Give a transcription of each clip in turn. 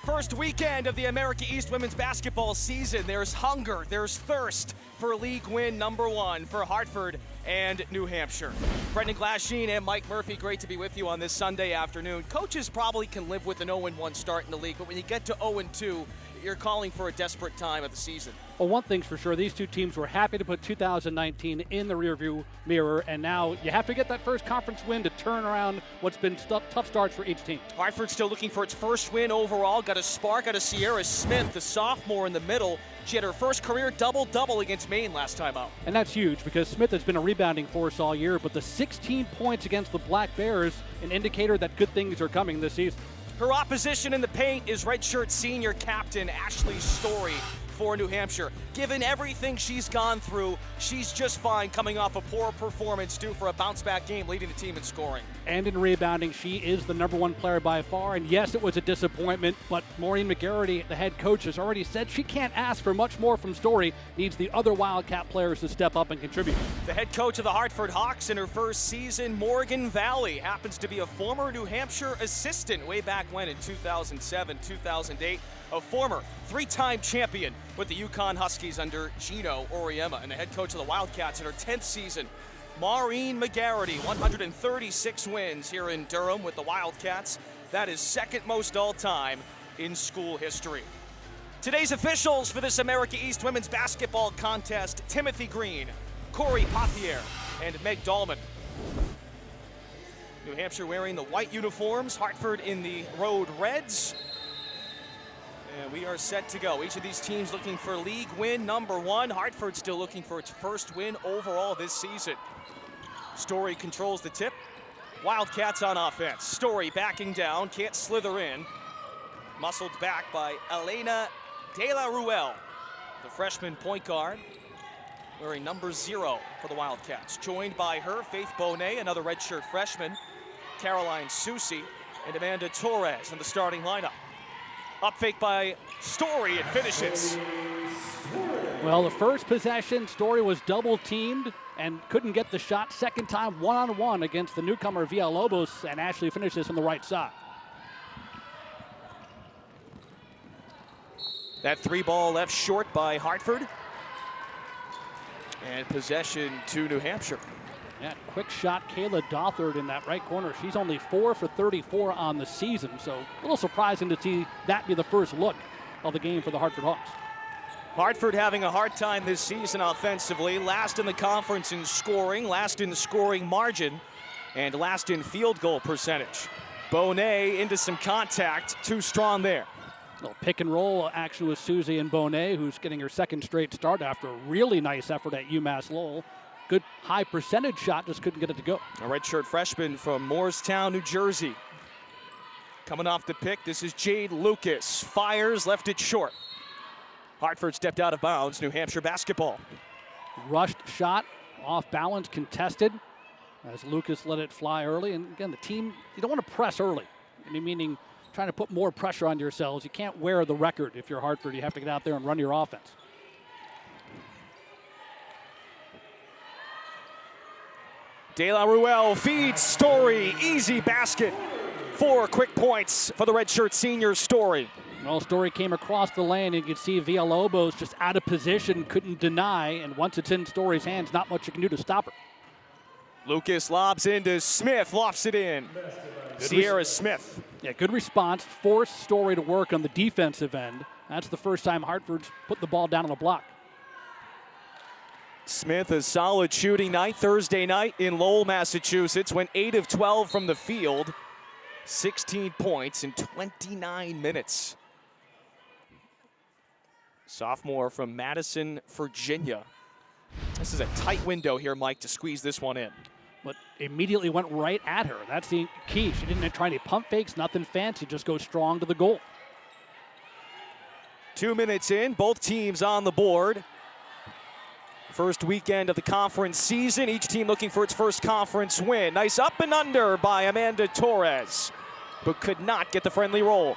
First weekend of the America East women's basketball season. There's hunger, there's thirst for league win number one for Hartford and New Hampshire. Brendan Glasheen and Mike Murphy, great to be with you on this Sunday afternoon. Coaches probably can live with an 0-1 start in the league, but when you get to 0-2, you're calling for a desperate time of the season. Well, one thing's for sure, these two teams were happy to put 2019 in the rearview mirror, and now you have to get that first conference win to turn around what's been tough starts for each team. Hartford still looking for its first win overall. Got a spark out of Sierra Smith, the sophomore in the middle. She had her first career double-double against Maine last time out. And that's huge because Smith has been a rebounding force all year, but the 16 points against the Black Bears, an indicator that good things are coming this season. Her opposition in the paint is redshirt senior captain Ashley Story for New Hampshire. Given everything she's gone through, she's just fine coming off a poor performance due for a bounce-back game leading the team in scoring. And in rebounding, she is the number one player by far. And yes, it was a disappointment, but Maureen McGarity, the head coach, has already said she can't ask for much more from Story. Needs the other Wildcat players to step up and contribute. The head coach of the Hartford Hawks in her first season, Morgan Valley, happens to be a former New Hampshire assistant way back when in 2007, 2008. A former three-time champion with the Yukon Huskies under Gino Oriema, and the head coach of the Wildcats in her 10th season. Maureen McGarity, 136 wins here in Durham with the Wildcats. That is second most all-time in school history. Today's officials for this America East women's basketball contest: Timothy Green, Corey Pothier, and Meg Dahlman. New Hampshire wearing the white uniforms, Hartford in the road reds. And we are set to go. Each of these teams looking for league win number one. Hartford still looking for its first win overall this season. Story controls the tip. Wildcats on offense. Story backing down, can't slither in. Muscled back by Elena De La Ruel, the freshman point guard, wearing number 0 for the Wildcats. Joined by her, Faith Bonet, another redshirt freshman, Caroline Susi, and Amanda Torres in the starting lineup. Up fake by Story, and finishes. Well, the first possession, Story was double teamed and couldn't get the shot. Second time, one-on-one against the newcomer Villalobos, and Ashley finishes from the right side. That three ball left short by Hartford. And possession to New Hampshire. Yeah, quick shot, Kayla Dothard in that right corner. She's only 4 for 34 on the season, so a little surprising to see that be the first look of the game for the Hartford Hawks. Hartford having a hard time this season offensively. Last in the conference in scoring, last in scoring margin, and last in field goal percentage. Bonet into some contact, too strong there. A little pick and roll action with Susie and Bonet, who's getting her second straight start after a really nice effort at UMass Lowell. Good high percentage shot, just couldn't get it to go. A redshirt freshman from Moorestown, New Jersey. Coming off the pick, this is Jade Lucas. Fires, left it short. Hartford stepped out of bounds, New Hampshire basketball. Rushed shot, off balance, contested, as Lucas let it fly early. And again, the team, you don't want to press early, meaning trying to put more pressure on yourselves. You can't wear the record if you're Hartford. You have to get out there and run your offense. De La Ruel feeds Story, easy basket. 4 quick points for the redshirt senior Story. Well, Story came across the lane, and you can see Villalobos just out of position, couldn't deny, and once it's in Story's hands, not much you can do to stop her. Lucas lobs into Smith, lofts it in. Sierra Smith. Yeah, good response, forced Story to work on the defensive end. That's the first time Hartford's put the ball down on the block. Smith, a solid shooting night Thursday night in Lowell, Massachusetts. Went 8 of 12 from the field. 16 points in 29 minutes. Sophomore from Madison, Virginia. This is a tight window here, Mike, to squeeze this one in. But immediately went right at her. That's the key. She didn't try any pump fakes, nothing fancy, just go strong to the goal. 2 minutes in, both teams on the board. First weekend of the conference season. Each team looking for its first conference win. Nice up and under by Amanda Torres, but could not get the friendly roll.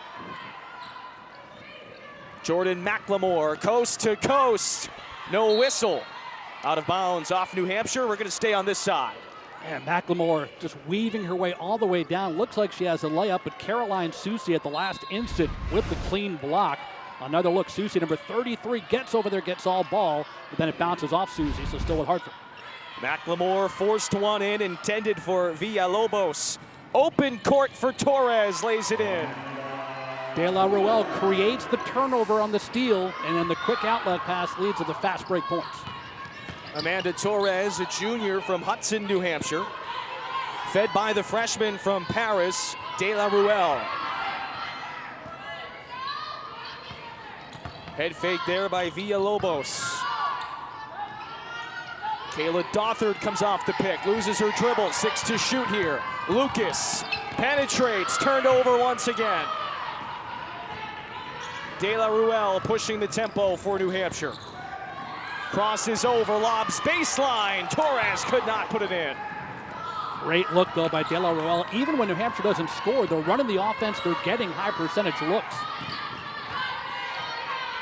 Jordan McLemore, coast to coast. No whistle. Out of bounds off New Hampshire. We're going to stay on this side. And McLemore just weaving her way all the way down. Looks like she has a layup, but Caroline Susie at the last instant with the clean block. Another look, Susie, number 33, gets over there, gets all ball, but then it bounces off Susie, so still with Hartford. McLemore forced one in, intended for Villalobos. Open court for Torres, lays it in. De La Ruel creates the turnover on the steal, and then the quick outlet pass leads to the fast break points. Amanda Torres, a junior from Hudson, New Hampshire. Fed by the freshman from Paris, De La Ruel. Head fake there by Villalobos. Kayla Dothard comes off the pick, loses her dribble, 6 to shoot here. Lucas penetrates, turned over once again. De La Ruel pushing the tempo for New Hampshire. Crosses over, lobs baseline. Torres could not put it in. Great look, though, by De La Ruel. Even when New Hampshire doesn't score, they're running the offense. They're getting high percentage looks.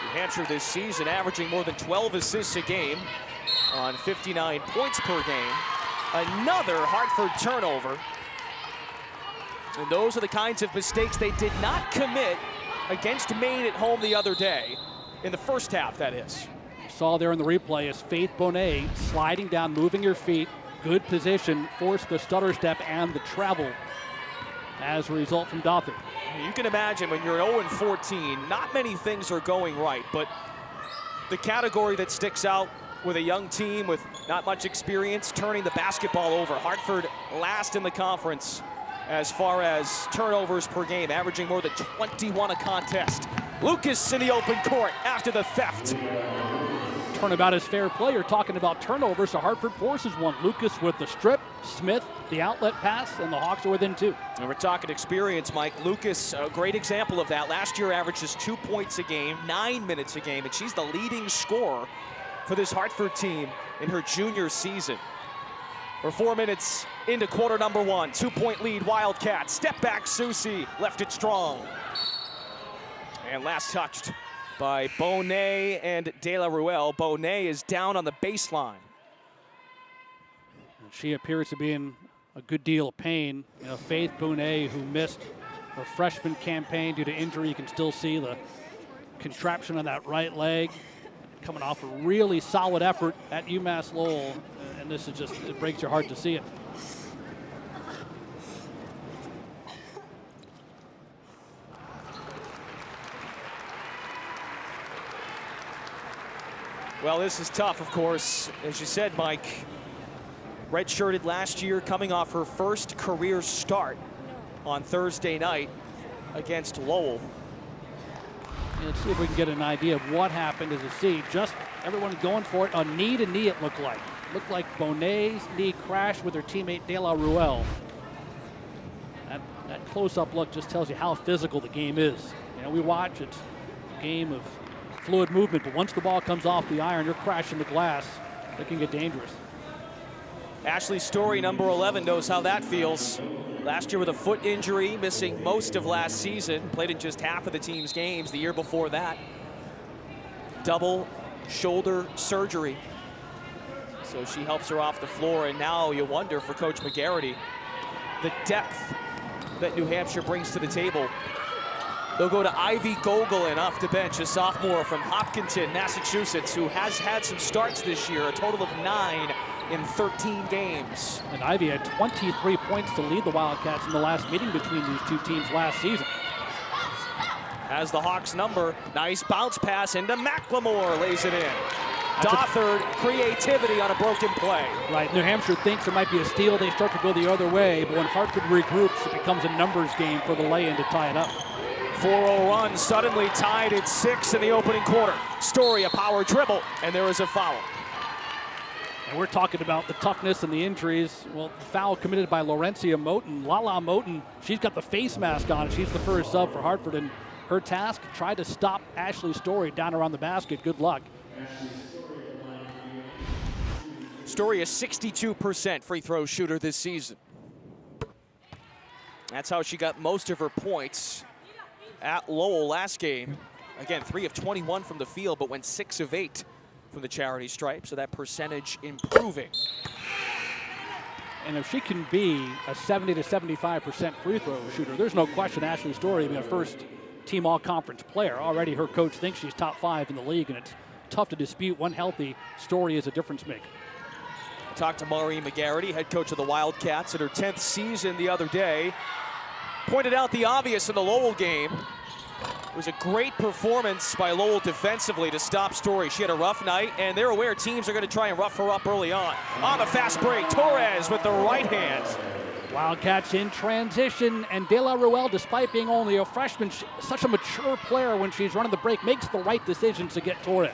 New Hampshire this season averaging more than 12 assists a game on 59 points per game. Another Hartford turnover. And those are the kinds of mistakes they did not commit against Maine at home the other day. In the first half, that is. Saw there in the replay is Faith Bonet sliding down, moving her feet. Good position, forced the stutter step and the travel as a result from Dothard. You can imagine when you're 0-14, not many things are going right, but the category that sticks out with a young team with not much experience, turning the basketball over. Hartford last in the conference as far as turnovers per game, averaging more than 21 a contest. Lucas in the open court after the theft. Turnabout is fair play. You're talking about turnovers, so Hartford forces one. Lucas with the strip, Smith the outlet pass, and the Hawks are within 2. And we're talking experience, Mike. Lucas, a great example of that. Last year averages 2 points a game, 9 minutes a game, and she's the leading scorer for this Hartford team in her junior season. We're 4 minutes into quarter number 1. 2-point lead, Wildcats. Step back, Susie left it strong. And last touched by Bonet and De La Ruel. Bonet is down on the baseline. She appears to be in a good deal of pain. You know, Faith Bonet, who missed her freshman campaign due to injury, you can still see the contraption on that right leg. Coming off a really solid effort at UMass Lowell, and this is just, it breaks your heart to see it. Well, this is tough, of course. As you said, Mike, redshirted last year, coming off her first career start on Thursday night against Lowell. Let's see if we can get an idea of what happened as a seed. Just everyone going for it. A knee to knee, it looked like. Looked like Bonet's knee crashed with her teammate De La Ruel. That close-up look just tells you how physical the game is. You know, we watch, it's a game of fluid movement, but once the ball comes off the iron, you're crashing the glass. It can get dangerous. Ashley Story, number 11, knows how that feels. Last year with a foot injury, missing most of last season, played in just half of the team's games the year before that. Double shoulder surgery. So she helps her off the floor, and now you wonder for Coach McGarity, the depth that New Hampshire brings to the table. They'll go to Ivy Gogolin off the bench, a sophomore from Hopkinton, Massachusetts, who has had some starts this year, a total of 9 in 13 games. And Ivy had 23 points to lead the Wildcats in the last meeting between these two teams last season. Has the Hawks number. Nice bounce pass into McLemore, lays it in. Dothard, creativity on a broken play. Right, New Hampshire thinks it might be a steal. They start to go the other way, but when Hartford regroups, it becomes a numbers game for the lay-in to tie it up. 4-0 run, suddenly tied at 6 in the opening quarter. Story, a power dribble, and there is a foul. And we're talking about the toughness and the injuries. Well, the foul committed by Laurencia Moten. Lala Moten, she's got the face mask on. She's the first sub for Hartford, and her task, tried to stop Ashley Story down around the basket. Good luck. Story, a 62% free throw shooter this season. That's how she got most of her points at Lowell last game. Again, 3 of 21 from the field, but went 6 of 8 from the charity stripe, so that percentage improving. And if she can be a 70 to 75% free throw shooter, there's no question Ashley Story being a first-team all-conference player. Already her coach thinks she's top 5 in the league, and it's tough to dispute. One healthy Story is a difference maker. Talked to Maureen McGarity, head coach of the Wildcats, in her 10th season the other day. Pointed out the obvious in the Lowell game. It was a great performance by Lowell defensively to stop Story. She had a rough night, and they're aware teams are going to try and rough her up early on. On the fast break, Torres with the right hand. Wildcats in transition, and De La Ruel, despite being only a freshman, such a mature player when she's running the break, makes the right decisions to get Torres.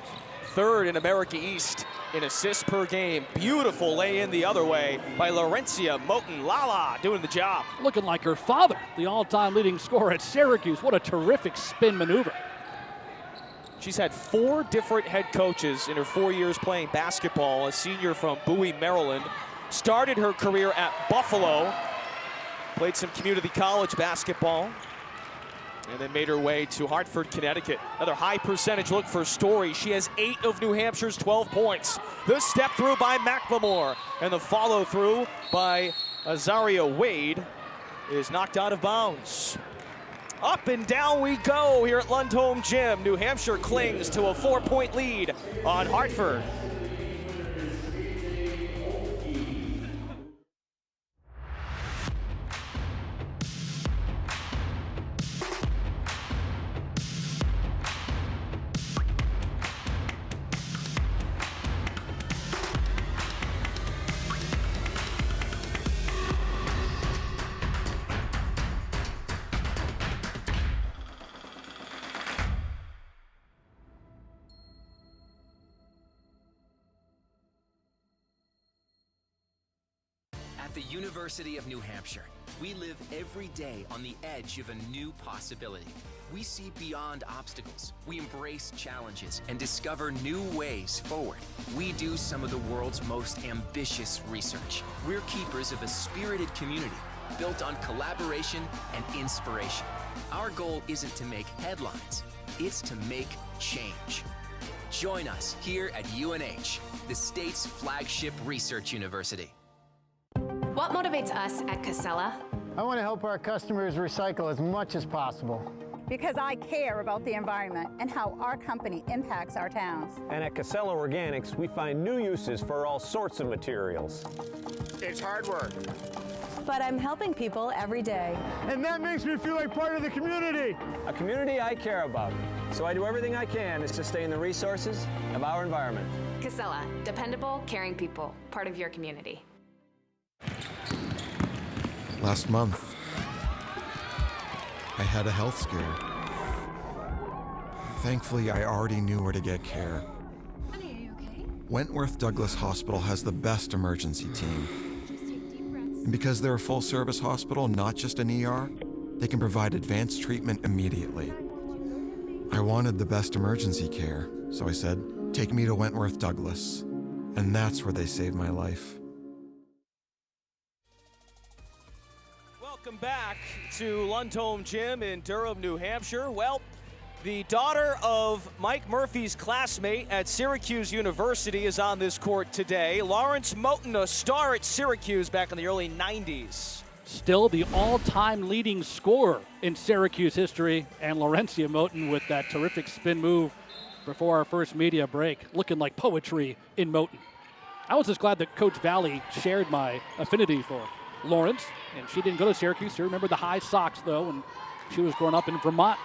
Third in America East in assists per game. Beautiful lay-in the other way by Laurencia Moten. Lala doing the job. Looking like her father, the all-time leading scorer at Syracuse. What a terrific spin maneuver. She's had 4 different head coaches in her 4 years playing basketball. A senior from Bowie, Maryland. Started her career at Buffalo. Played some community college basketball. And then made her way to Hartford, Connecticut. Another high percentage look for Story. She has 8 of New Hampshire's 12 points. The step through by McLemore. And the follow through by Azaria Wade is knocked out of bounds. Up and down we go here at Lundholm Gym. New Hampshire clings to a 4-point lead on Hartford. At the University of New Hampshire, we live every day on the edge of a new possibility. We see beyond obstacles, we embrace challenges, and discover new ways forward. We do some of the world's most ambitious research. We're keepers of a spirited community built on collaboration and inspiration. Our goal isn't to make headlines, it's to make change. Join us here at UNH, the state's flagship research university. What motivates us at Casella? I want to help our customers recycle as much as possible. Because I care about the environment and how our company impacts our towns. And at Casella Organics, we find new uses for all sorts of materials. It's hard work. But I'm helping people every day. And that makes me feel like part of the community. A community I care about. So I do everything I can to sustain the resources of our environment. Casella, dependable, caring people, part of your community. Last month, I had a health scare. Thankfully, I already knew where to get care. Honey, are you okay? Wentworth Douglas Hospital has the best emergency team. Just take deep breaths. And because they're a full-service hospital, not just an ER, they can provide advanced treatment immediately. I wanted the best emergency care, so I said, take me to Wentworth Douglas. And that's where they saved my life. Welcome back to Lundholm Gym in Durham, New Hampshire. Well, the daughter of Mike Murphy's classmate at Syracuse University is on this court today. Lawrence Moten, a star at Syracuse back in the early 90s. Still the all-time leading scorer in Syracuse history, and Laurencia Moten with that terrific spin move before our first media break, looking like poetry in Moten. I was just glad that Coach Valley shared my affinity for Lawrence, and she didn't go to Syracuse. She remembered the high socks, though, and she was growing up in Vermont.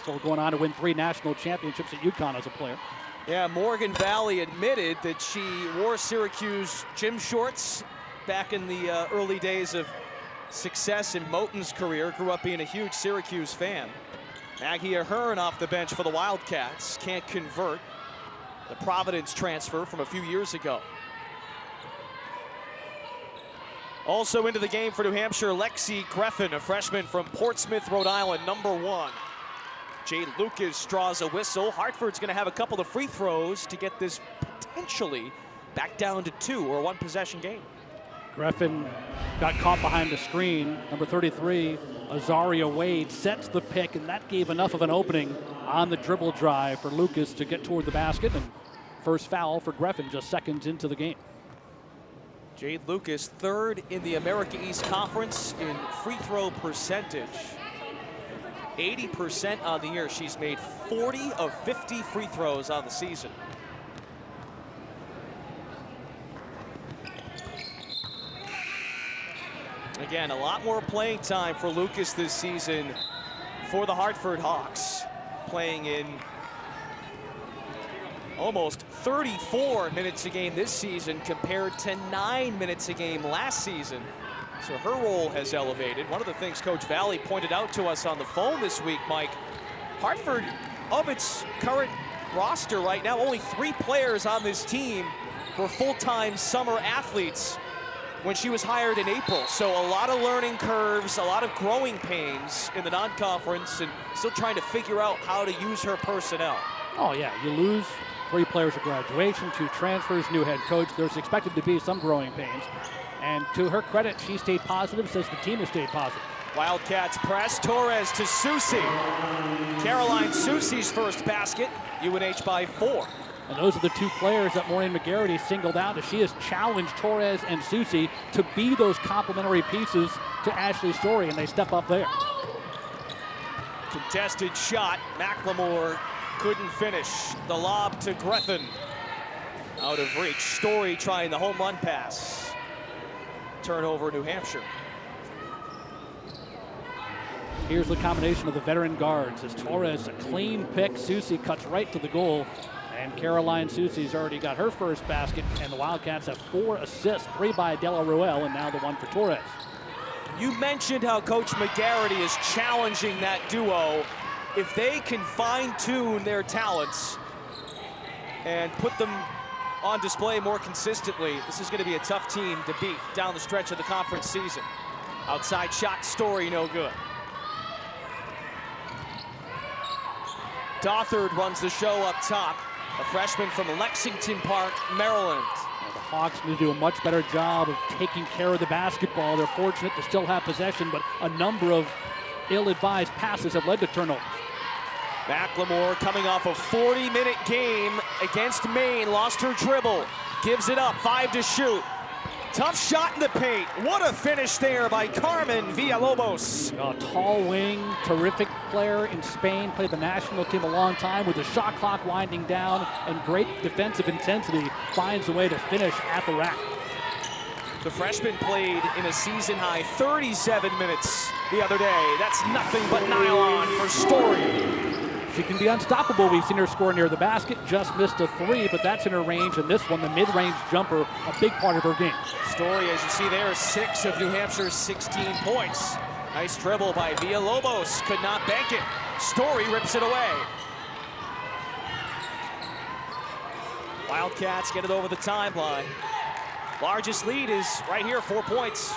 So going on to win 3 national championships at UConn as a player. Yeah, Morgan Valley admitted that she wore Syracuse gym shorts back in the early days of success in Moten's career. Grew up being a huge Syracuse fan. Maggie Ahern off the bench for the Wildcats. Can't convert. The Providence transfer from a few years ago. Also into the game for New Hampshire, Lexi Greffin, a freshman from Portsmouth, Rhode Island, #1. Jay Lucas draws a whistle. Hartford's going to have a couple of free throws to get this potentially back down to 2 or 1 possession game. Greffin got caught behind the screen. Number 33, Azaria Wade, sets the pick, and that gave enough of an opening on the dribble drive for Lucas to get toward the basket. And first foul for Greffin just seconds into the game. Jade Lucas, third in the America East Conference in free throw percentage. 80% on the year. She's made 40 of 50 free throws on the season. Again, a lot more playing time for Lucas this season for the Hartford Hawks, playing in almost 34 minutes a game this season compared to 9 minutes a game last season. So her role has elevated. One of the things Coach Valley pointed out to us on the phone this week, Mike, Hartford, of its current roster right now, only 3 players on this team were full-time summer athletes when she was hired in April. So a lot of learning curves, a lot of growing pains in the non-conference, and still trying to figure out how to use her personnel. Oh yeah, you lose 3 players at graduation, 2 transfers, new head coach. There's expected to be some growing pains. And to her credit, she stayed positive, says the team has stayed positive. Wildcats press, Torres to Susie. Caroline Susie's first basket, UNH by 4. And those are the 2 players that Maureen McGarity singled out as she has challenged Torres and Susie to be those complementary pieces to Ashley Story, and they step up there. Contested shot, McLemore couldn't finish. The lob to Grethen. Out of reach, Story trying the home run pass. Turnover, New Hampshire. Here's the combination of the veteran guards as Torres, a clean pick. Susie cuts right to the goal. And Caroline Susie's already got her first basket, and the Wildcats have 4 assists, 3 by Della Ruel, and now the 1 for Torres. You mentioned how Coach McGarity is challenging that duo. If they can fine-tune their talents and put them on display more consistently, this is going to be a tough team to beat down the stretch of the conference season. Outside shot, Story, no good. Dothard runs the show up top. A freshman from Lexington Park, Maryland. The Hawks need to do a much better job of taking care of the basketball. They're fortunate to still have possession, but a number of ill-advised passes have led to turnovers. McLemore coming off a 40-minute game against Maine, lost her dribble, gives it up, 5 to shoot. Tough shot in the paint. What a finish there by Carmen Villalobos. A tall wing, terrific player in Spain, played the national team a long time with the shot clock winding down and great defensive intensity, finds a way to finish at the rack. The freshman played in a season-high 37 minutes the other day. That's nothing but nylon for Story. She can be unstoppable. We've seen her score near the basket, just missed a 3, but that's in her range. And this one, the mid-range jumper, a big part of her game. Story, as you see there, 6 of New Hampshire's 16 points. Nice dribble by Villalobos, could not bank it. Story rips it away. Wildcats get it over the timeline. Largest lead is right here, 4 points.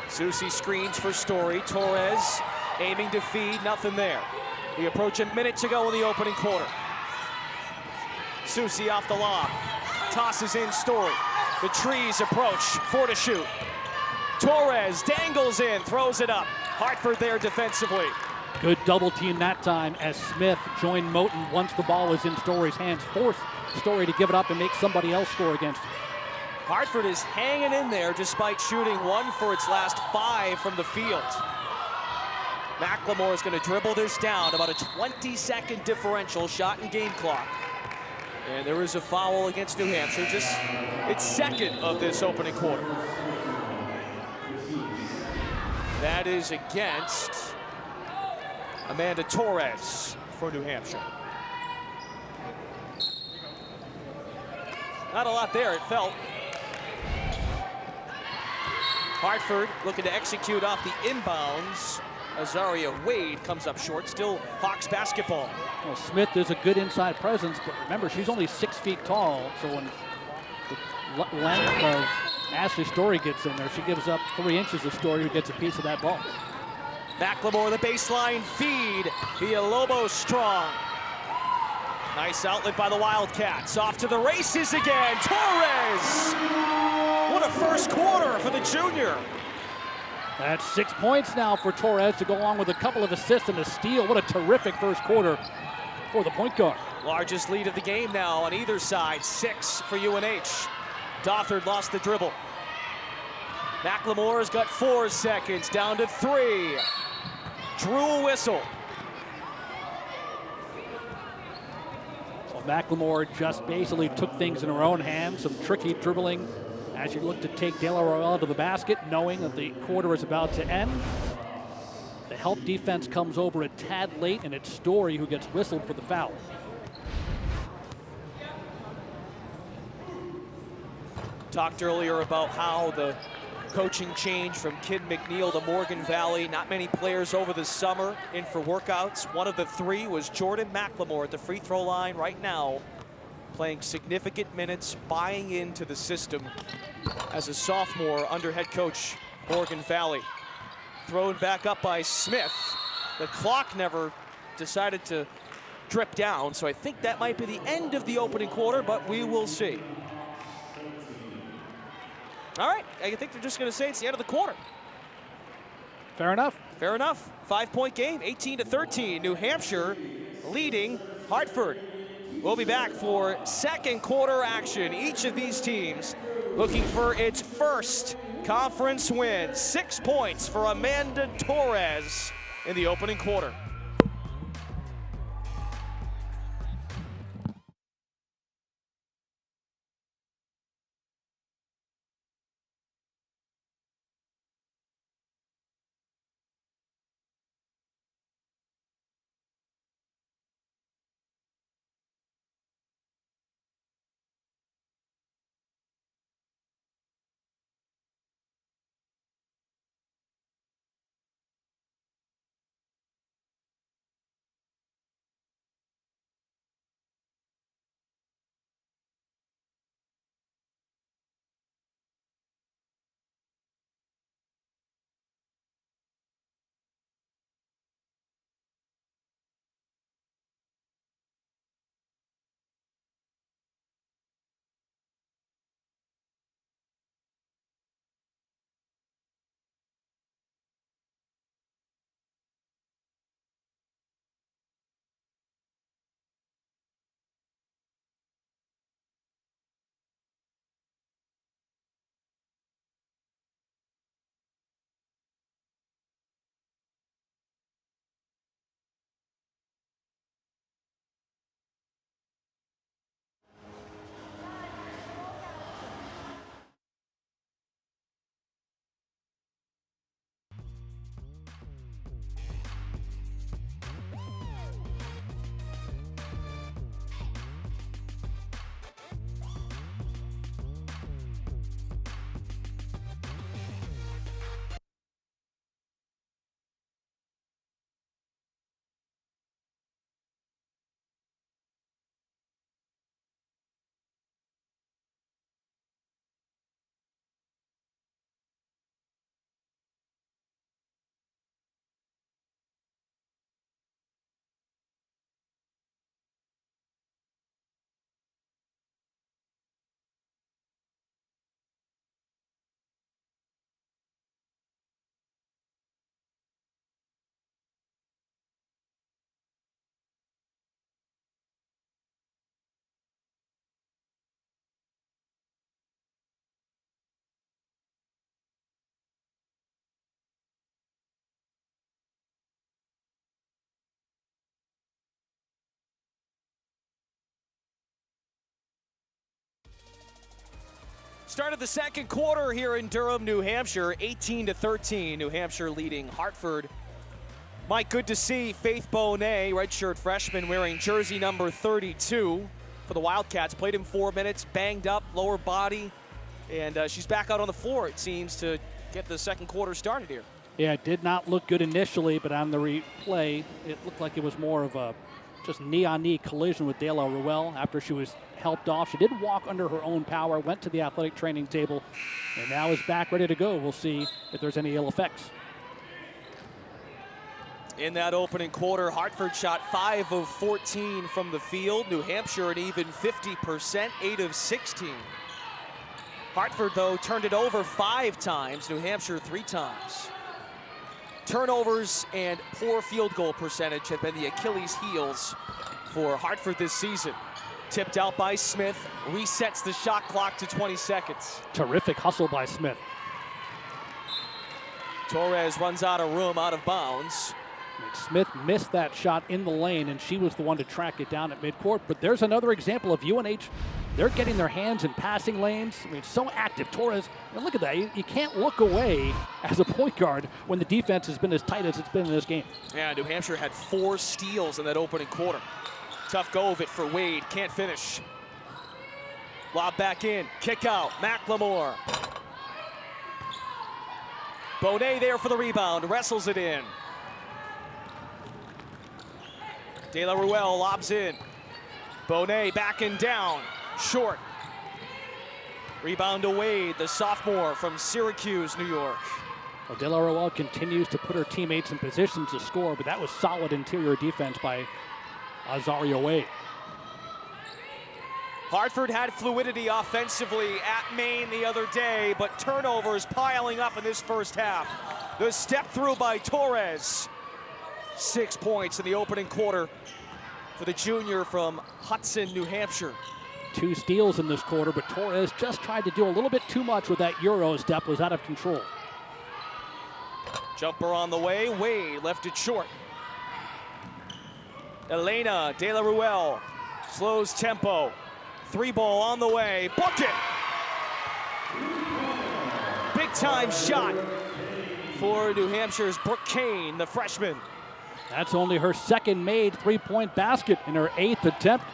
Susie screens for Story. Torres aiming to feed, nothing there. We approach a minute to go in the opening quarter. Susie off the lob, tosses in Story. The trees approach, 4 to shoot. Torres dangles in, throws it up. Hartford there defensively. Good double team that time as Smith joined Moten once the ball was in Story's hands. Forced Story to give it up and make somebody else score against him. Hartford is hanging in there despite shooting 1 for its last 5 from the field. McLemore is going to dribble this down, about a 20-second differential, shot and game clock. And there is a foul against New Hampshire, just its 2nd of this opening quarter. That is against Amanda Torres for New Hampshire. Not a lot there, it felt. Hartford looking to execute off the inbounds. Azaria Wade comes up short, still Hawks basketball. Well, Smith is a good inside presence, but remember, she's only 6 feet tall, so when the length of Ashley Story gets in there, she gives up 3 inches of Story, who gets a piece of that ball. McLemore, the baseline feed. Villalobos strong. Nice outlet by the Wildcats. Off to the races again. Torres! What a first quarter for the junior. That's 6 points now for Torres to go along with a couple of assists and a steal. What a terrific first quarter for the point guard. Largest lead of the game now on either side, 6 for UNH. Dothard lost the dribble. McLemore's got 4 seconds, down to 3. Drew a whistle. So McLemore just basically took things in her own hands, some tricky dribbling as she looked to take De La Royale to the basket, knowing that the quarter is about to end. The help defense comes over a tad late, and it's Story who gets whistled for the foul. Talked earlier about how the coaching change from Kid McNeil to Morgan Valley. Not many players over the summer in for workouts. One of the 3 was Jordan McLemore at the free throw line right now, playing significant minutes, buying into the system as a sophomore under head coach Morgan Valley. Thrown back up by Smith. The clock never decided to drip down, so I think that might be the end of the opening quarter, but we will see. All right, I think they're just going to say it's the end of the quarter. Fair enough. Fair enough. 5-point game, 18-13. New Hampshire leading Hartford. We'll be back for second quarter action. Each of these teams looking for its first conference win. 6 points for Amanda Torres in the opening quarter. Start of the second quarter here in Durham, New Hampshire, 18-13. New Hampshire leading Hartford. Mike, good to see Faith Bonet, redshirt freshman, wearing jersey number 32 for the Wildcats. Played him 4 minutes, banged up, lower body, and she's back out on the floor, it seems, to get the second quarter started here. Yeah, it did not look good initially, but on the replay, it looked like it was more of a just knee-on-knee collision with De La Royale after she was helped off. She did walk under her own power, went to the athletic training table, and now is back ready to go. We'll see if there's any ill effects. In that opening quarter, Hartford shot 5 of 14 from the field. New Hampshire an even 50%, 8 of 16. Hartford, though, turned it over 5 times. New Hampshire 3 times. Turnovers and poor field goal percentage have been the Achilles heels for Hartford this season. Tipped out by Smith, resets the shot clock to 20 seconds. Terrific hustle by Smith. Torres runs out of room, out of bounds. Smith missed that shot in the lane, and she was the one to track it down at midcourt. But there's another example of UNH. They're getting their hands in passing lanes. I mean, it's so active. Torres, and look at that. You can't look away as a point guard when the defense has been as tight as it's been in this game. Yeah, New Hampshire had 4 steals in that opening quarter. Tough go of it for Wade. Can't finish. Lob back in. Kick out. McLemore. Bonet there for the rebound. Wrestles it in. De La Ruelle lobs in. Bonet backing down. Short. Rebound to Wade, the sophomore from Syracuse, New York. Well, De La Ruelle continues to put her teammates in positions to score, but that was solid interior defense by Azaria Wade. Hartford had fluidity offensively at Maine the other day, but turnovers piling up in this first half. The step through by Torres. 6 points in the opening quarter for the junior from Hudson, New Hampshire. 2 steals in this quarter, but Torres just tried to do a little bit too much with that Euro step, was out of control. Jumper on the way, Wade left it short. Elena De La Ruelle slows tempo. 3 ball on the way, booked it! Big time shot for New Hampshire's Brooke Kane, the freshman. That's only her second made 3-point basket in her 8th attempt.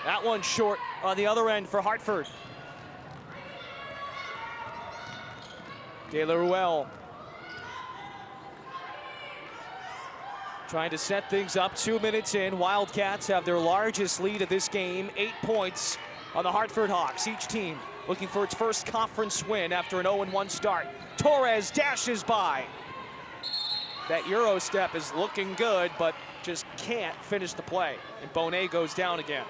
That one short on the other end for Hartford. De La Ruelle trying to set things up. 2 minutes in. Wildcats have their largest lead of this game. 8 points on the Hartford Hawks. Each team looking for its first conference win after an 0-1 start. Torres dashes by. That Euro step is looking good, but just can't finish the play. And Bonet goes down again.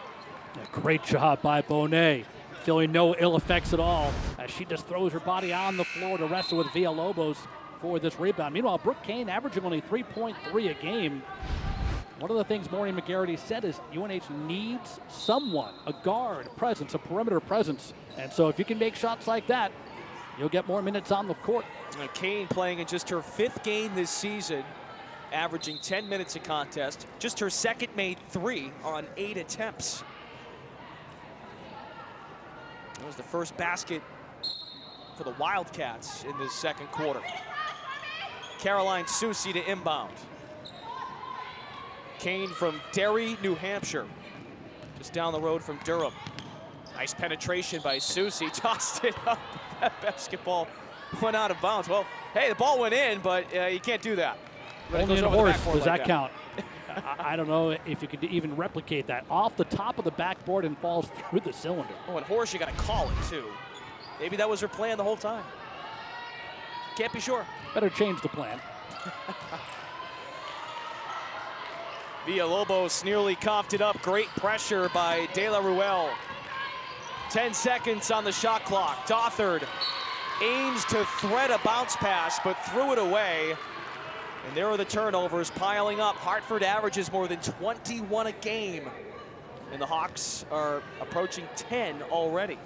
Yeah, great job by Bonet. Feeling no ill effects at all as she just throws her body on the floor to wrestle with Villalobos for this rebound. Meanwhile, Brooke Kane averaging only 3.3 a game. One of the things Maureen McGarity said is UNH needs someone, a guard presence, a perimeter presence. And so if you can make shots like that, you'll get more minutes on the court. Kane playing in just her 5th game this season, averaging 10 minutes a contest. Just her second made 3 on 8 attempts. That was the first basket for the Wildcats in this second quarter. Caroline Susie to inbound. Kane from Derry, New Hampshire, just down the road from Durham. Nice penetration by Susie, tossed it up. That basketball went out of bounds. Well, hey, the ball went in, but you can't do that. Only in a horse does that count. I don't know if you could even replicate that. Off the top of the backboard and falls through the cylinder. Oh, and horse, you got to call it, too. Maybe that was her plan the whole time. Can't be sure. Better change the plan. Villalobos nearly coughed it up. Great pressure by De La Ruelle. 10 seconds on the shot clock. Dothard aims to thread a bounce pass, but threw it away. And there are the turnovers piling up. Hartford averages more than 21 a game. And the Hawks are approaching 10 already.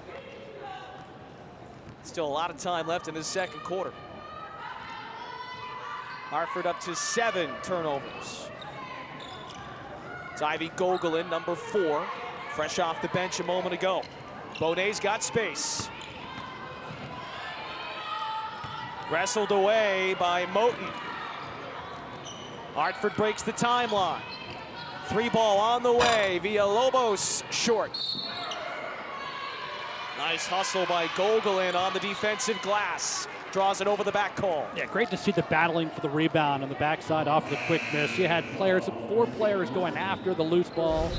Still a lot of time left in this second quarter. Hartford up to 7 turnovers. It's Ivy Gogolin, number 4, fresh off the bench a moment ago. Bonet's got space. Wrestled away by Moten. Hartford breaks the timeline. 3 ball on the way. Villalobos short. Nice hustle by Gogolin on the defensive glass. Draws it over the back call. Yeah, great to see the battling for the rebound on the backside off the quick miss. You had 4 players going after the loose ball.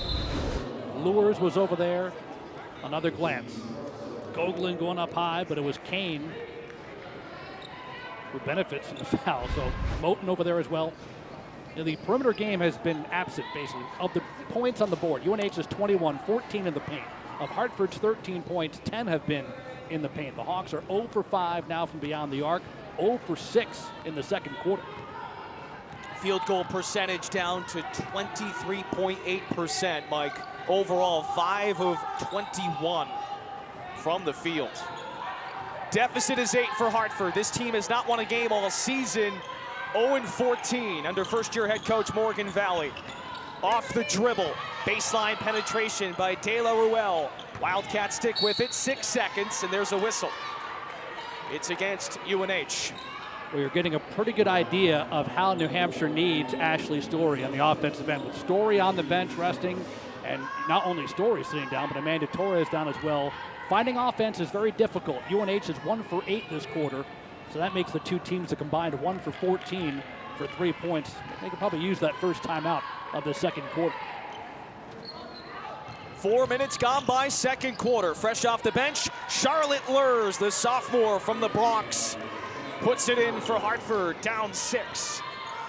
Lures was over there. Another glance. Gogolin going up high, but it was Kane who benefits from the foul. So Moten over there as well. You know, the perimeter game has been absent, basically, of the points on the board. UNH is 21, 14 in the paint. Of Hartford's 13 points, 10 have been in the paint. The Hawks are 0 for 5 now from beyond the arc, 0 for 6 in the second quarter. Field goal percentage down to 23.8%, Mike. Overall, 5 of 21 from the field. Deficit is 8 for Hartford. This team has not won a game all season. 0-14 under first-year head coach Morgan Valley. Off the dribble, baseline penetration by De La Ruel. Wildcats stick with it, 6 seconds, and there's a whistle. It's against UNH. Well, you're getting a pretty good idea of how New Hampshire needs Ashley Story on the offensive end, with Story on the bench resting, and not only Story sitting down, but Amanda Torres down as well. Finding offense is very difficult. UNH is 1 for 8 this quarter, so that makes the two teams a combined 1 for 14 for 3 points. They could probably use that first timeout of the second quarter. 4 minutes gone by second quarter. Fresh off the bench, Charlotte Lurs, the sophomore from the Bronx, puts it in for Hartford, down 6.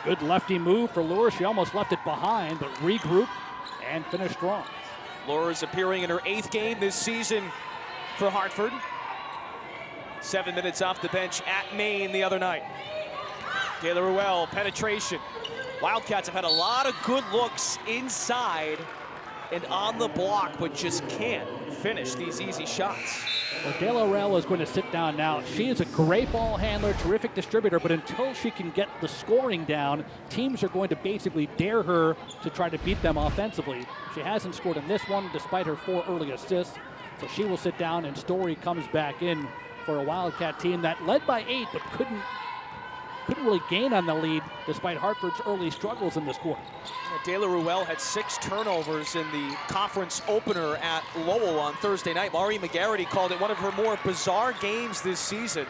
Good lefty move for Lures. She almost left it behind, but regrouped and finished strong. Lures appearing in her 8th game this season for Hartford. 7 minutes off the bench at Maine the other night. De La Ruel, penetration. Wildcats have had a lot of good looks inside and on the block, but just can't finish these easy shots. Well, De La Ruel is going to sit down now. She is a great ball handler, terrific distributor, but until she can get the scoring down, teams are going to basically dare her to try to beat them offensively. She hasn't scored in this one despite her 4 early assists, so she will sit down, and Story comes back in for a Wildcat team that led by 8 but couldn't really gain on the lead despite Hartford's early struggles in this quarter. De La Ruel had 6 turnovers in the conference opener at Lowell on Thursday night. Mari McGarity called it one of her more bizarre games this season.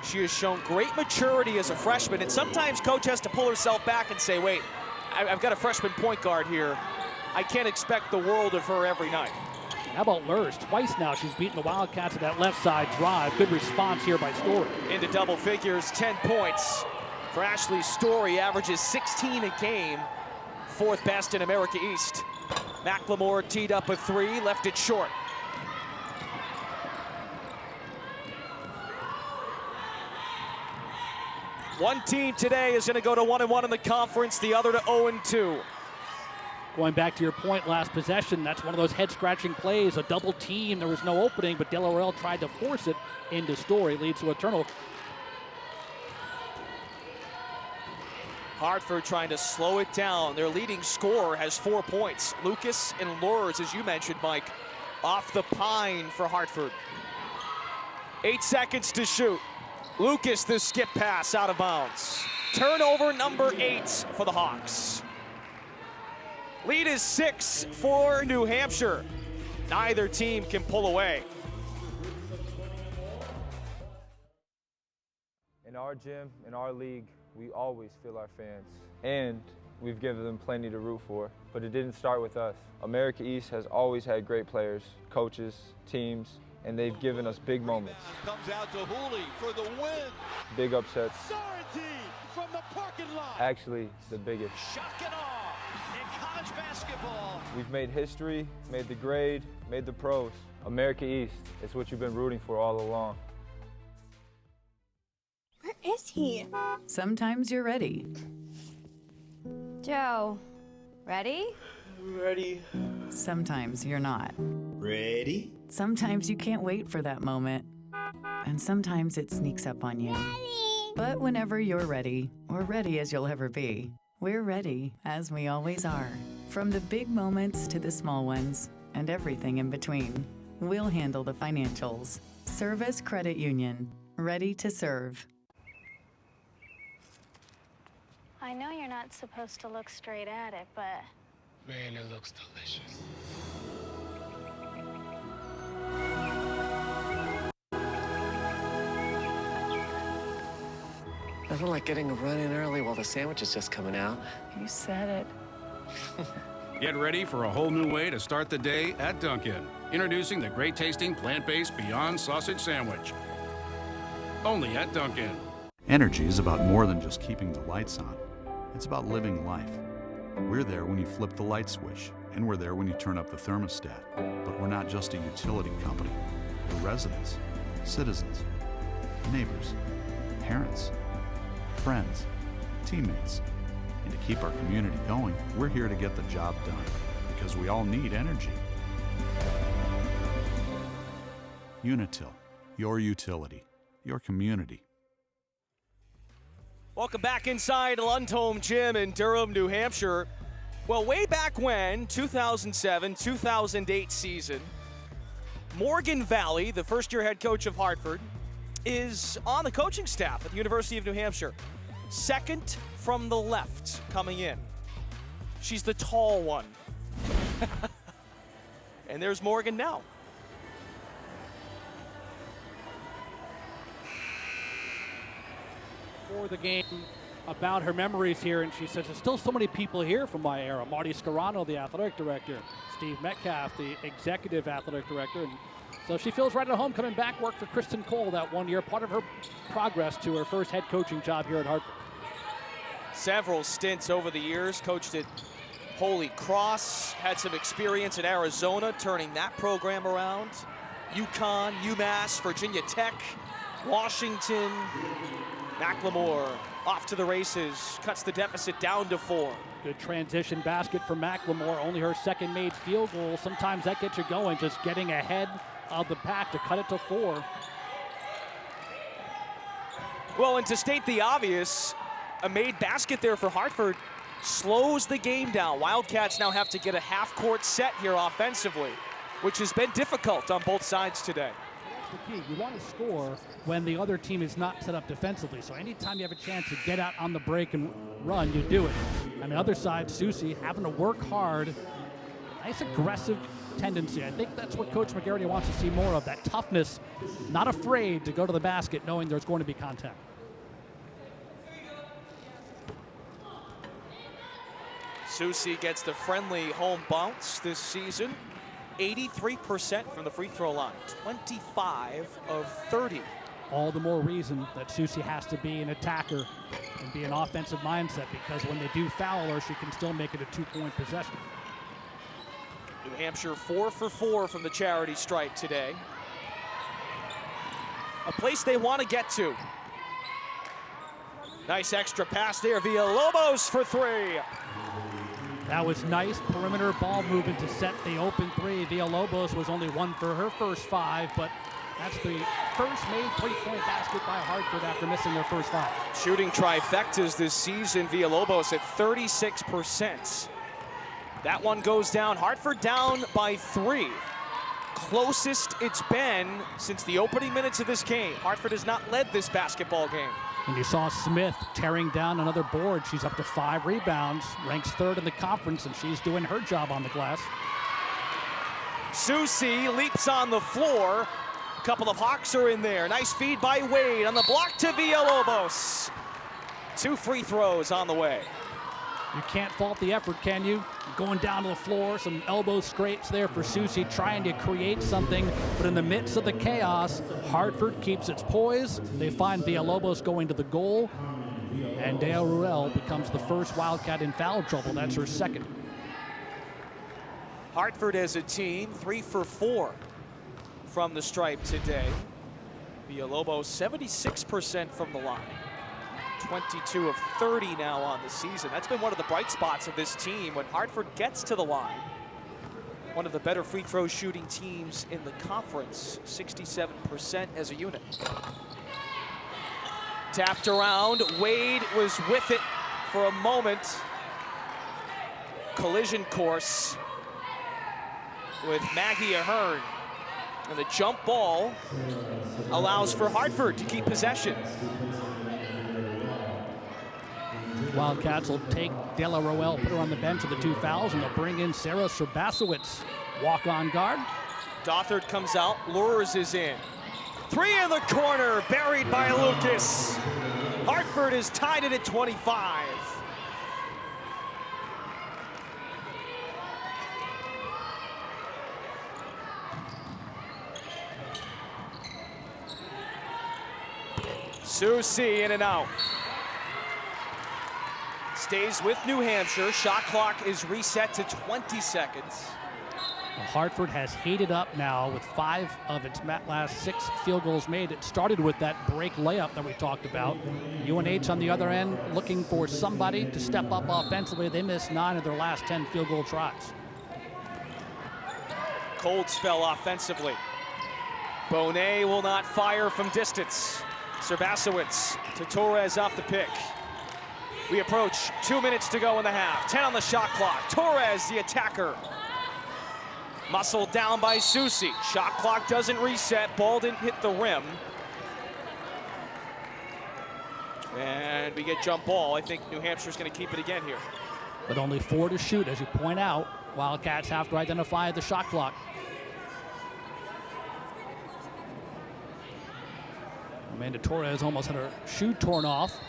She has shown great maturity as a freshman, and sometimes coach has to pull herself back and say, wait, I've got a freshman point guard here. I can't expect the world of her every night. How about Lurs? Twice now she's beaten the Wildcats at that left side drive. Good response here by Story. Into double figures, 10 points for Ashley Story, averages 16 a game, 4th best in America East. McLemore teed up a 3, left it short. One team today is going to go to 1-1 in the conference, the other to 0-2. Going back to your point, last possession, that's one of those head-scratching plays, a double team. There was no opening, but De La Ruel tried to force it into Story, leads to a turnover. Hartford trying to slow it down. Their leading scorer has 4 points. Lucas and Lures, as you mentioned, Mike, off the pine for Hartford. 8 seconds to shoot. Lucas, the skip pass out of bounds. Turnover number 8 for the Hawks. Lead is 6 for New Hampshire. Neither team can pull away. In our gym, in our league, we always feel our fans. And we've given them plenty to root for. But it didn't start with us. America East has always had great players, coaches, teams, and they've given us big moments. Comes out to Hooley for the win. Big upsets. Sorrentine from the parking lot. Actually, the biggest. Shock and awe in college basketball. We've made history, made the grade, made the pros. America East, it's what you've been rooting for all along. Where is he? Sometimes you're ready. Joe, ready? Ready. Sometimes you're not. Ready. Sometimes you can't wait for that moment. And sometimes it sneaks up on you. Daddy. But whenever you're ready, or ready as you'll ever be, we're ready, as we always are. From the big moments to the small ones, and everything in between. We'll handle the financials. Service Credit Union. Ready to serve. I know you're not supposed to look straight at it, but... Man, it looks delicious. Nothing like getting a run in early while the sandwich is just coming out. You said it. Get ready for a whole new way to start the day at Dunkin'. Introducing the great-tasting plant-based Beyond Sausage Sandwich. Only at Dunkin'. Energy is about more than just keeping the lights on. It's about living life. We're there when you flip the light switch, and we're there when you turn up the thermostat. But we're not just a utility company. We're residents, citizens, neighbors, parents, friends, teammates, And to keep our community going, we're here to get the job done, because we all need energy. Unitil, your utility, your community. Welcome back inside Lundholm Gym in Durham, New Hampshire. Well, way back when, 2007-2008 season, Morgan Valley, the first-year head coach of Hartford, is on the coaching staff at the University of New Hampshire. Second from the left coming in. She's the tall one. And there's Morgan now. For the game about her memories here, and she says there's still so many people here from my era. Marty Scarano, the athletic director, Steve Metcalf, the executive athletic director, and so she feels right at home coming back, work for Kristen Cole that 1 year, part of her progress to her first head coaching job here at Hartford. Several stints over the years, coached at Holy Cross, had some experience in Arizona, turning that program around. UConn, UMass, Virginia Tech, Washington. McLemore off to the races, cuts the deficit down to 4. Good transition basket for McLemore, only her second made field goal. Sometimes that gets you going, just getting ahead of the pack to cut it to 4. Well, and to state the obvious, a made basket there for Hartford slows the game down. Wildcats now have to get a half-court set here offensively, which has been difficult on both sides today. The key. You want to score when the other team is not set up defensively. So anytime you have a chance to get out on the break and run, you do it. On the other side, Susie having to work hard. Nice aggressive tendency. I think that's what Coach McGarity wants to see more of, that toughness, not afraid to go to the basket knowing there's going to be contact. Susie gets the friendly home bounce this season. 83% from the free throw line, 25 of 30. All the more reason that Susie has to be an attacker and be an offensive mindset, because when they do foul her, she can still make it a 2-point possession. New Hampshire 4 for 4 from the charity stripe today. A place they want to get to. Nice extra pass there via Lobos for 3. That was nice perimeter ball movement to set the open 3. Villalobos was only 1 for her first 5, but that's the first made 3-point basket by Hartford after missing their first 5. Shooting trifectas this season, Villalobos at 36%. That one goes down. Hartford down by 3. Closest it's been since the opening minutes of this game. Hartford has not led this basketball game. And you saw Smith tearing down another board. She's up to 5 rebounds, ranks 3rd in the conference, and she's doing her job on the glass. Susie leaps on the floor. A couple of Hawks are in there. Nice feed by Wade on the block to Villalobos. 2 free throws on the way. You can't fault the effort, can you? Going down to the floor, some elbow scrapes there for Susie, trying to create something, but in the midst of the chaos, Hartford keeps its poise. They find Villalobos going to the goal, and Dale Ruel becomes the first Wildcat in foul trouble. That's her second. Hartford as a team, 3 for 4 from the stripe today. Villalobos 76% from the line. 22 of 30 now on the season. That's been one of the bright spots of this team when Hartford gets to the line. One of the better free throw shooting teams in the conference, 67% as a unit. Tapped around, Wade was with it for a moment. Collision course with Maggie Ahern. And the jump ball allows for Hartford to keep possession. Wildcats will take De La Roel, put her on the bench with the 2 fouls, and they'll bring in Sarah Serbasowitz, walk-on guard. Dothard comes out, Lures is in. 3 in the corner, buried by Lucas. Hartford has tied it at 25. Susie in and out. Stays with New Hampshire. Shot clock is reset to 20 seconds. Well, Hartford has heated up now with 5 of its last 6 field goals made. It started with that break layup that we talked about. UNH on the other end looking for somebody to step up offensively. They missed 9 of their last 10 field goal tries. Cold spell offensively. Bonet will not fire from distance. Serbasowicz to Torres off the pick. We approach 2 minutes to go in the half. 10 on the shot clock. Torres, the attacker. Muscled down by Susi. Shot clock doesn't reset. Ball didn't hit the rim. And we get jump ball. I think New Hampshire's going to keep it again here. But only 4 to shoot, as you point out. Wildcats have to identify the shot clock. Amanda Torres almost had her shoe torn off.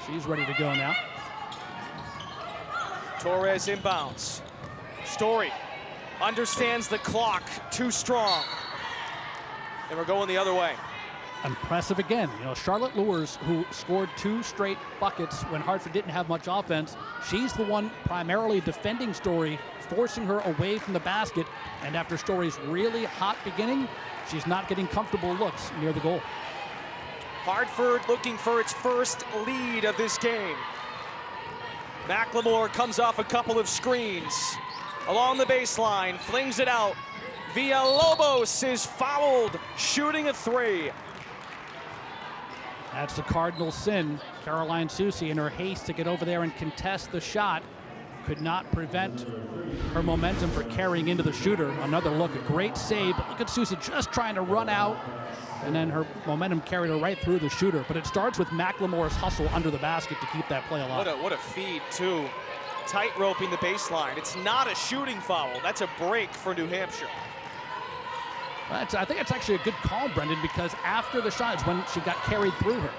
She's ready to go now. Torres inbounds. Story understands the clock too strong. And we're going the other way. Impressive again. You know, Charlotte Lewis, who scored 2 straight buckets when Hartford didn't have much offense, she's the one primarily defending Story, forcing her away from the basket. And after Story's really hot beginning, she's not getting comfortable looks near the goal. Hartford looking for its first lead of this game. McLemore comes off a couple of screens. Along the baseline, flings it out. Villalobos is fouled, shooting a 3. That's the cardinal sin. Caroline Susi, in her haste to get over there and contest the shot, could not prevent her momentum for carrying into the shooter. Another look, a great save, but look at Susi just trying to run out, and then her momentum carried her right through the shooter. But it starts with McLemore's hustle under the basket to keep that play alive. What a feed, too. Tight roping the baseline. It's not a shooting foul. That's a break for New Hampshire. I think it's actually a good call, Brendan, because after the shot is when she got carried through her.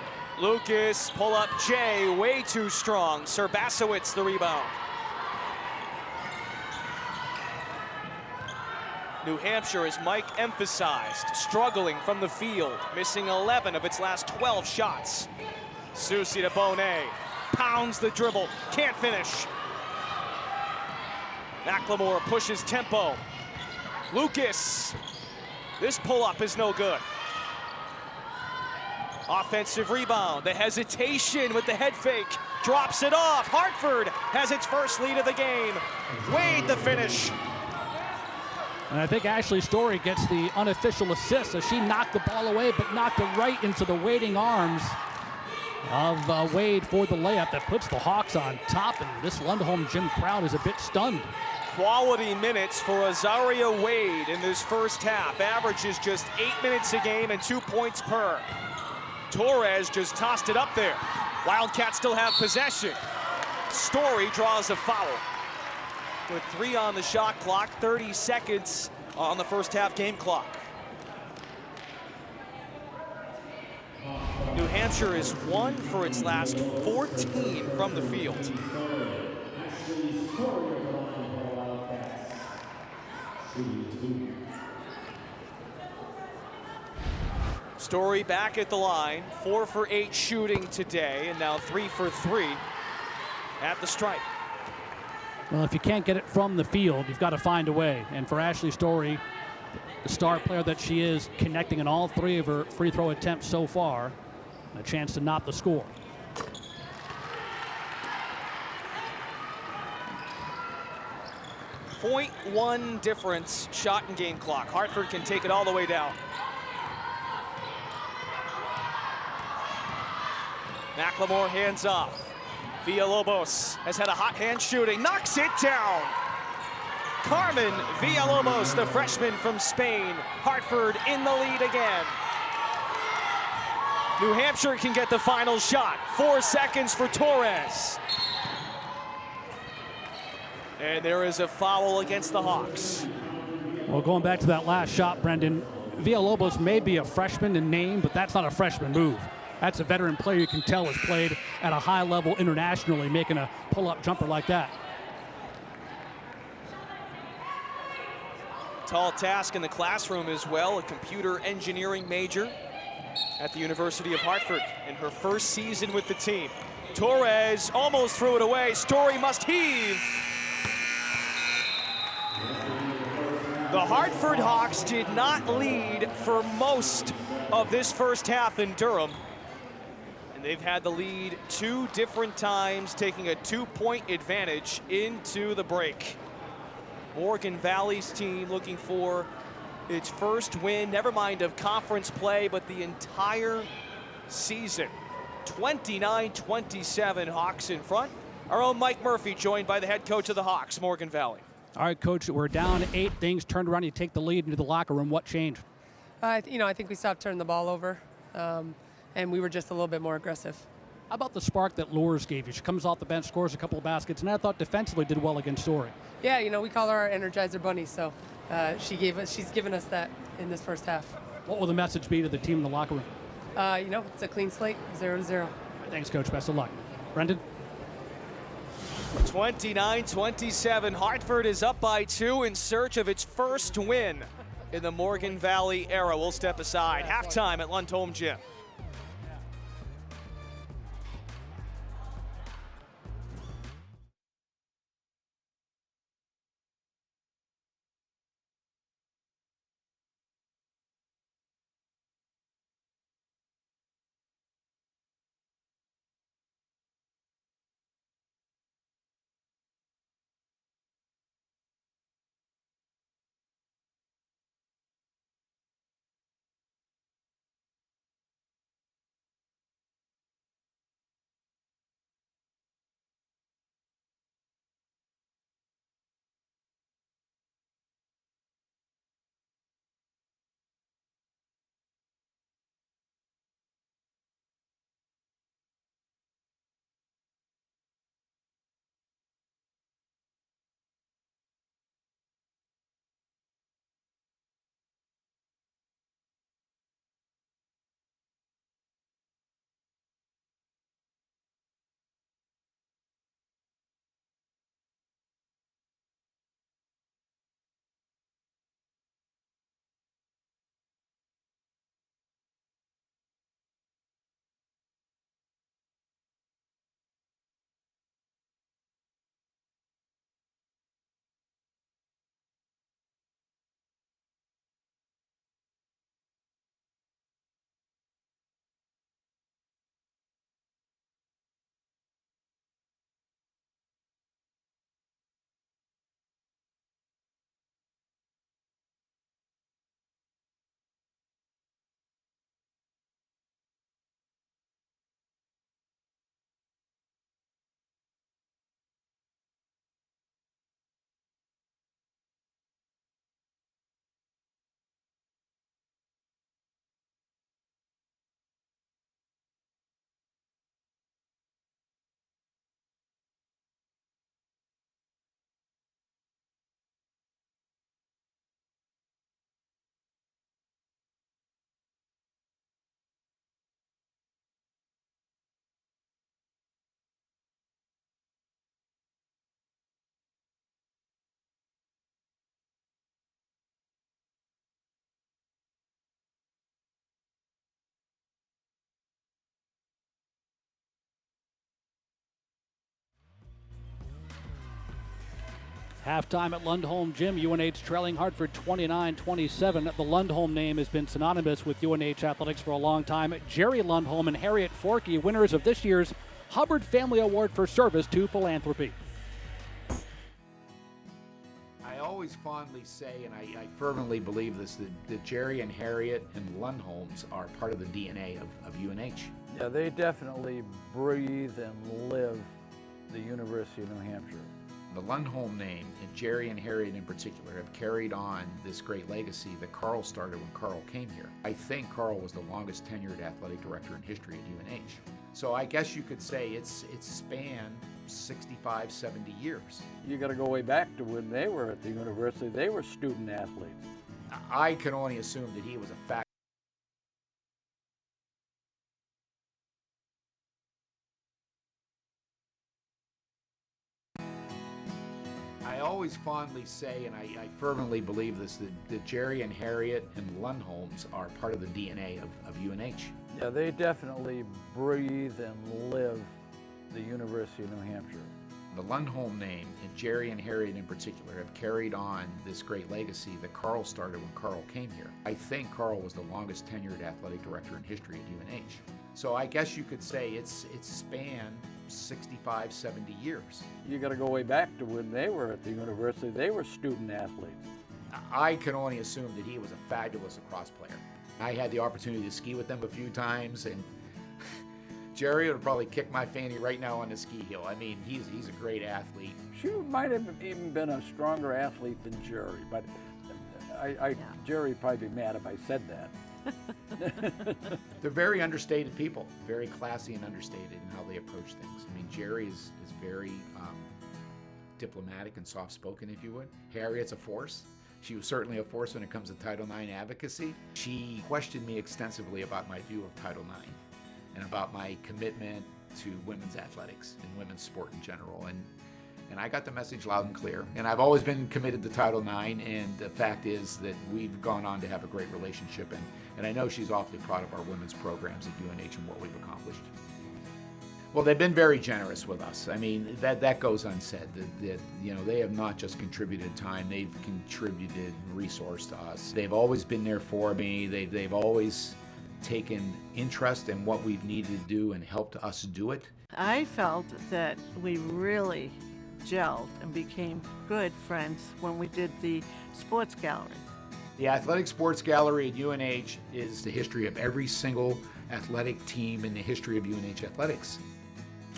Lucas, pull up Jay, way too strong. Serbasowicz the rebound. New Hampshire, as Mike emphasized, struggling from the field, missing 11 of its last 12 shots. Susi to Bonet, pounds the dribble, can't finish. McLemore pushes tempo. Lucas, this pull-up is no good. Offensive rebound, the hesitation with the head fake, drops it off. Hartford has its first lead of the game. Wade the finish. And I think Ashley Story gets the unofficial assist as she knocked the ball away, but knocked it right into the waiting arms of Wade for the layup that puts the Hawks on top. And this Lundholm gym crowd is a bit stunned. Quality minutes for Azaria Wade in this first half. Averages just 8 minutes a game and 2 points per. Torres just tossed it up there. Wildcats still have possession. Story draws a foul. With 3 on the shot clock, 30 seconds on the first half game clock. New Hampshire is 1 for its last 14 from the field. Story back at the line, 4 for 8 shooting today, and now 3 for 3 at the stripe. Well, if you can't get it from the field, you've got to find a way. And for Ashley Story, the star player that she is, connecting in all 3 of her free throw attempts so far, a chance to knot the score. .1 difference shot and game clock. Hartford can take it all the way down. McLemore hands off. Villalobos has had a hot hand shooting, knocks it down. Carmen Villalobos, the freshman from Spain. Hartford in the lead again. New Hampshire can get the final shot. 4 seconds for Torres. And there is a foul against the Hawks. Well, going back to that last shot, Brendan, Villalobos may be a freshman in name, but that's not a freshman move. That's a veteran player you can tell has played at a high level internationally, making a pull-up jumper like that. Tall task in the classroom as well, a computer engineering major at the University of Hartford in her first season with the team. Torres almost threw it away. Story must heave. The Hartford Hawks did not lead for most of this first half in Durham. And they've had the lead 2 different times, taking a 2-point advantage into the break. Morgan Valley's team looking for its first win, never mind of conference play, but the entire season. 29-27 Hawks in front. Our own Mike Murphy joined by the head coach of the Hawks, Morgan Valley. All right, Coach, we're down 8. Things turned around. You take the lead into the locker room. What changed? I think we stopped turning the ball over, and we were just a little bit more aggressive. How about the spark that Lourdes gave you? She comes off the bench, scores a couple of baskets, and I thought defensively did well against Story. Yeah, we call her our Energizer Bunny, so she's given us that in this first half. What will the message be to the team in the locker room? It's a clean slate, 0-0. Thanks, Coach. Best of luck. Brendan? 29-27, Hartford is up by 2 in search of its first win in the Morgan Valley era. We'll step aside. Halftime at Lundholm Gym. Halftime at Lundholm Gym, UNH trailing Hartford 29-27. The Lundholm name has been synonymous with UNH athletics for a long time. Jerry Lundholm and Harriet Forkey, winners of this year's Hubbard Family Award for Service to Philanthropy. I always fondly say, and I fervently believe this, that Jerry and Harriet and Lundholms are part of the DNA of UNH. Yeah, they definitely breathe and live the University of New Hampshire. The Lundholm name, and Jerry and Harriet in particular, have carried on this great legacy that Carl started when Carl came here. I think Carl was the longest tenured athletic director in history at UNH. So I guess you could say it's spanned 65, 70 years. You got to go way back to when they were at the university. They were student athletes. I can only assume that he was a fact. I always fondly say, and I fervently believe this, that Jerry and Harriet and Lundholms are part of the DNA of UNH. Yeah, they definitely breathe and live the University of New Hampshire. The Lundholm name, and Jerry and Harriet in particular, have carried on this great legacy that Carl started when Carl came here. I think Carl was the longest tenured athletic director in history at UNH. So I guess you could say it's spanned 65, 70 years. You got to go way back to when they were at the university. They were student athletes. I can only assume that he was a fabulous lacrosse player. I had the opportunity to ski with them a few times, and Jerry would probably kick my fanny right now on the ski hill. I mean, he's a great athlete. She might have even been a stronger athlete than Jerry, but Jerry would probably be mad if I said that. They're very understated people, very classy and understated in how they approach things. I mean, Jerry is very diplomatic and soft-spoken, if you would. Harriet's a force. She was certainly a force when it comes to Title IX advocacy. She questioned me extensively about my view of Title IX and about my commitment to women's athletics and women's sport in general. And I got the message loud and clear. And I've always been committed to Title IX, and the fact is that we've gone on to have a great relationship. And I know she's awfully proud of our women's programs at UNH and what we've accomplished. Well, they've been very generous with us. I mean, that goes unsaid. That you know, they have not just contributed time; they've contributed resource to us. They've always been there for me. They've always taken interest in what we've needed to do and helped us do it. I felt that we really gelled and became good friends when we did the sports gallery. The Athletic Sports Gallery at UNH is the history of every single athletic team in the history of UNH athletics.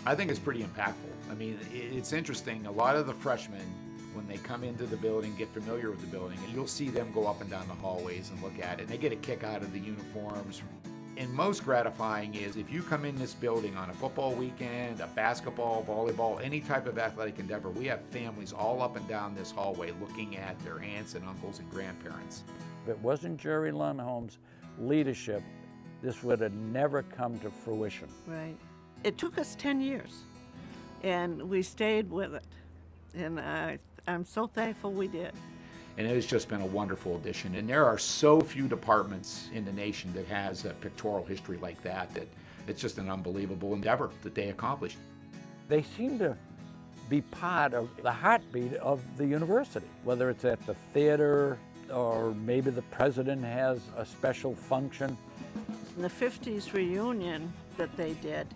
I think it's pretty impactful. I mean, it's interesting. A lot of the freshmen, when they come into the building, get familiar with the building, and you'll see them go up and down the hallways and look at it, and they get a kick out of the uniforms. And most gratifying is if you come in this building on a football weekend, a basketball, volleyball, any type of athletic endeavor, we have families all up and down this hallway looking at their aunts and uncles and grandparents. If it wasn't Jerry Lundholm's leadership, this would have never come to fruition. Right. It took us 10 years, and we stayed with it. And I'm so thankful we did. And it has just been a wonderful addition. And there are so few departments in the nation that has a pictorial history like that it's just an unbelievable endeavor that they accomplished. They seem to be part of the heartbeat of the university, whether it's at the theater or maybe the president has a special function. In the 50s reunion that they did,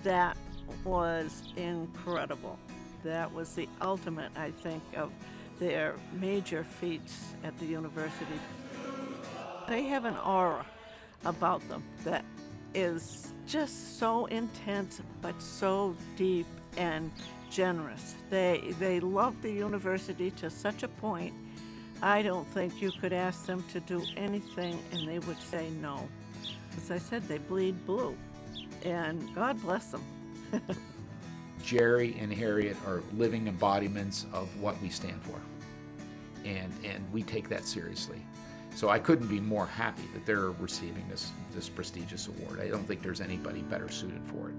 that was incredible. That was the ultimate, I think, of their major feats at the university. They have an aura about them that is just so intense, but so deep and generous. They love the university to such a point, I don't think you could ask them to do anything and they would say no. As I said, they bleed blue, and God bless them. Jerry and Harriet are living embodiments of what we stand for, and we take that seriously. So I couldn't be more happy that they're receiving this prestigious award. I don't think there's anybody better suited for it.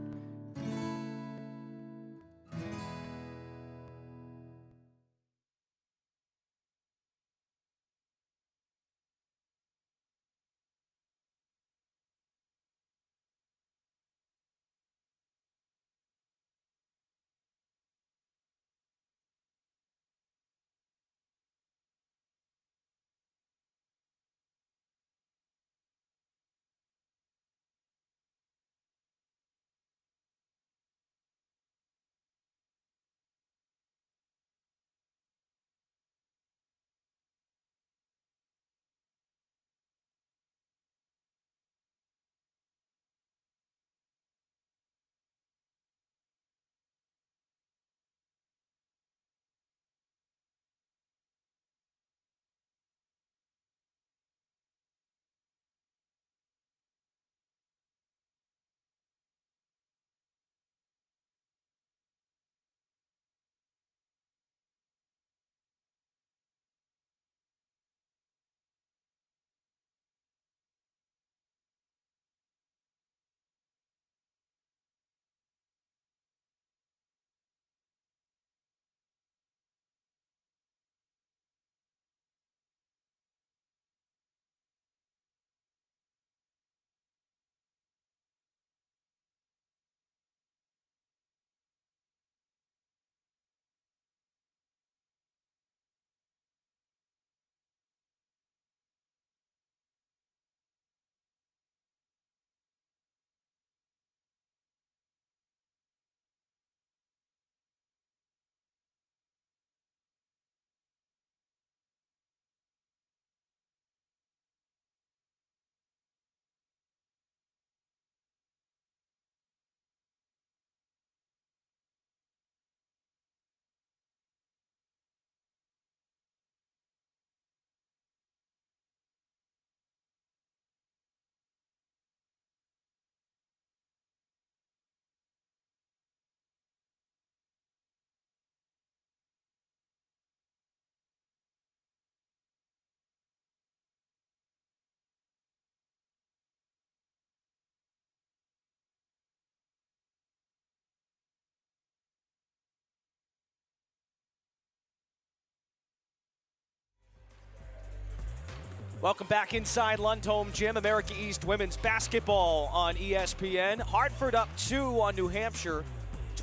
Welcome back inside Lundholm Gym. America East women's basketball on ESPN. Hartford up 2 on New Hampshire,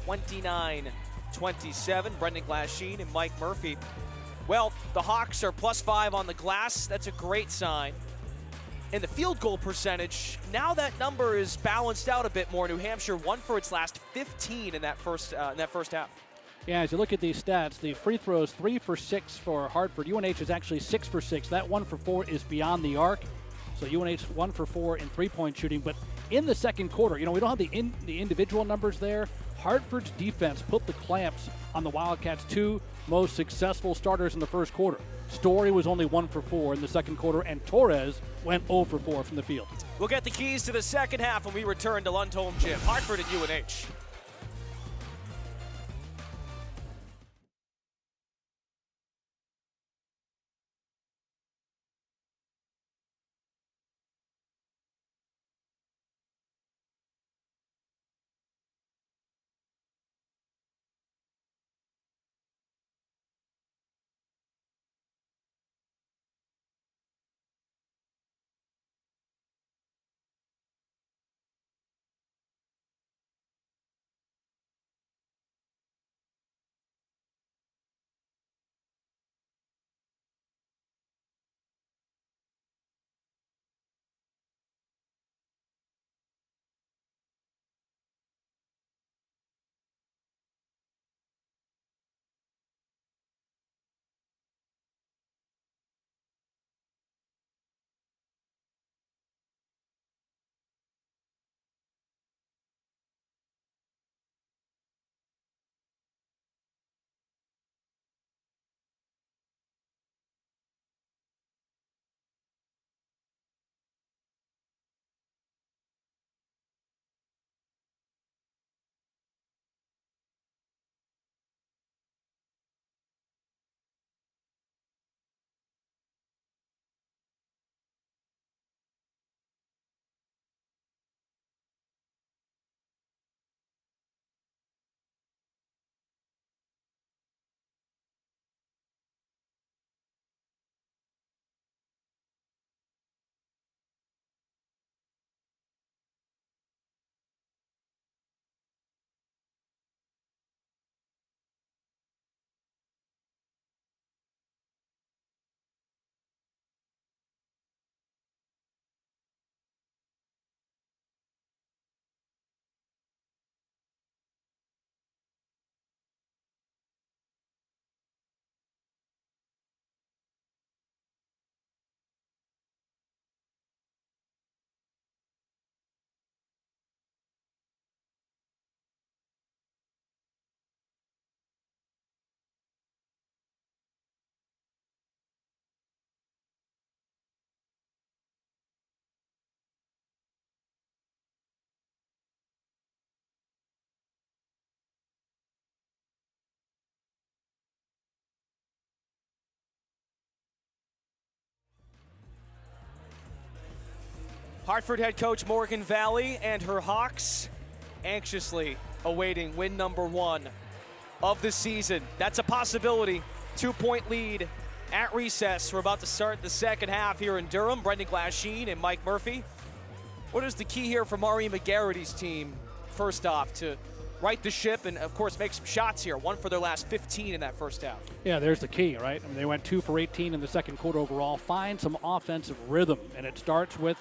29-27. Brendan Glasheen and Mike Murphy. Well, the Hawks are +5 on the glass. That's a great sign. And the field goal percentage, now that number is balanced out a bit more. New Hampshire won for its last 15 in that first half. Yeah, as you look at these stats, the free throws 3 for 6 for Hartford. UNH is actually 6 for 6. That 1 for 4 is beyond the arc. So UNH 1 for 4 in three-point shooting. But in the second quarter, we don't have the individual numbers there. Hartford's defense put the clamps on the Wildcats' 2 most successful starters in the first quarter. Story was only 1 for 4 in the second quarter, and Torres went 0 for 4 from the field. We'll get the keys to the second half when we return to Lundholm Gym. Hartford and UNH. Hartford head coach Morgan Valley and her Hawks anxiously awaiting win number 1 of the season. That's a possibility. 2-point lead at recess. We're about to start the second half here in Durham. Brendan Glasheen and Mike Murphy. What is the key here for Mari McGarrity's team, first off, to right the ship and, of course, make some shots here? 1 for their last 15 in that first half. Yeah, there's the key, right? They went 2 for 18 in the second quarter overall. Find some offensive rhythm, and it starts with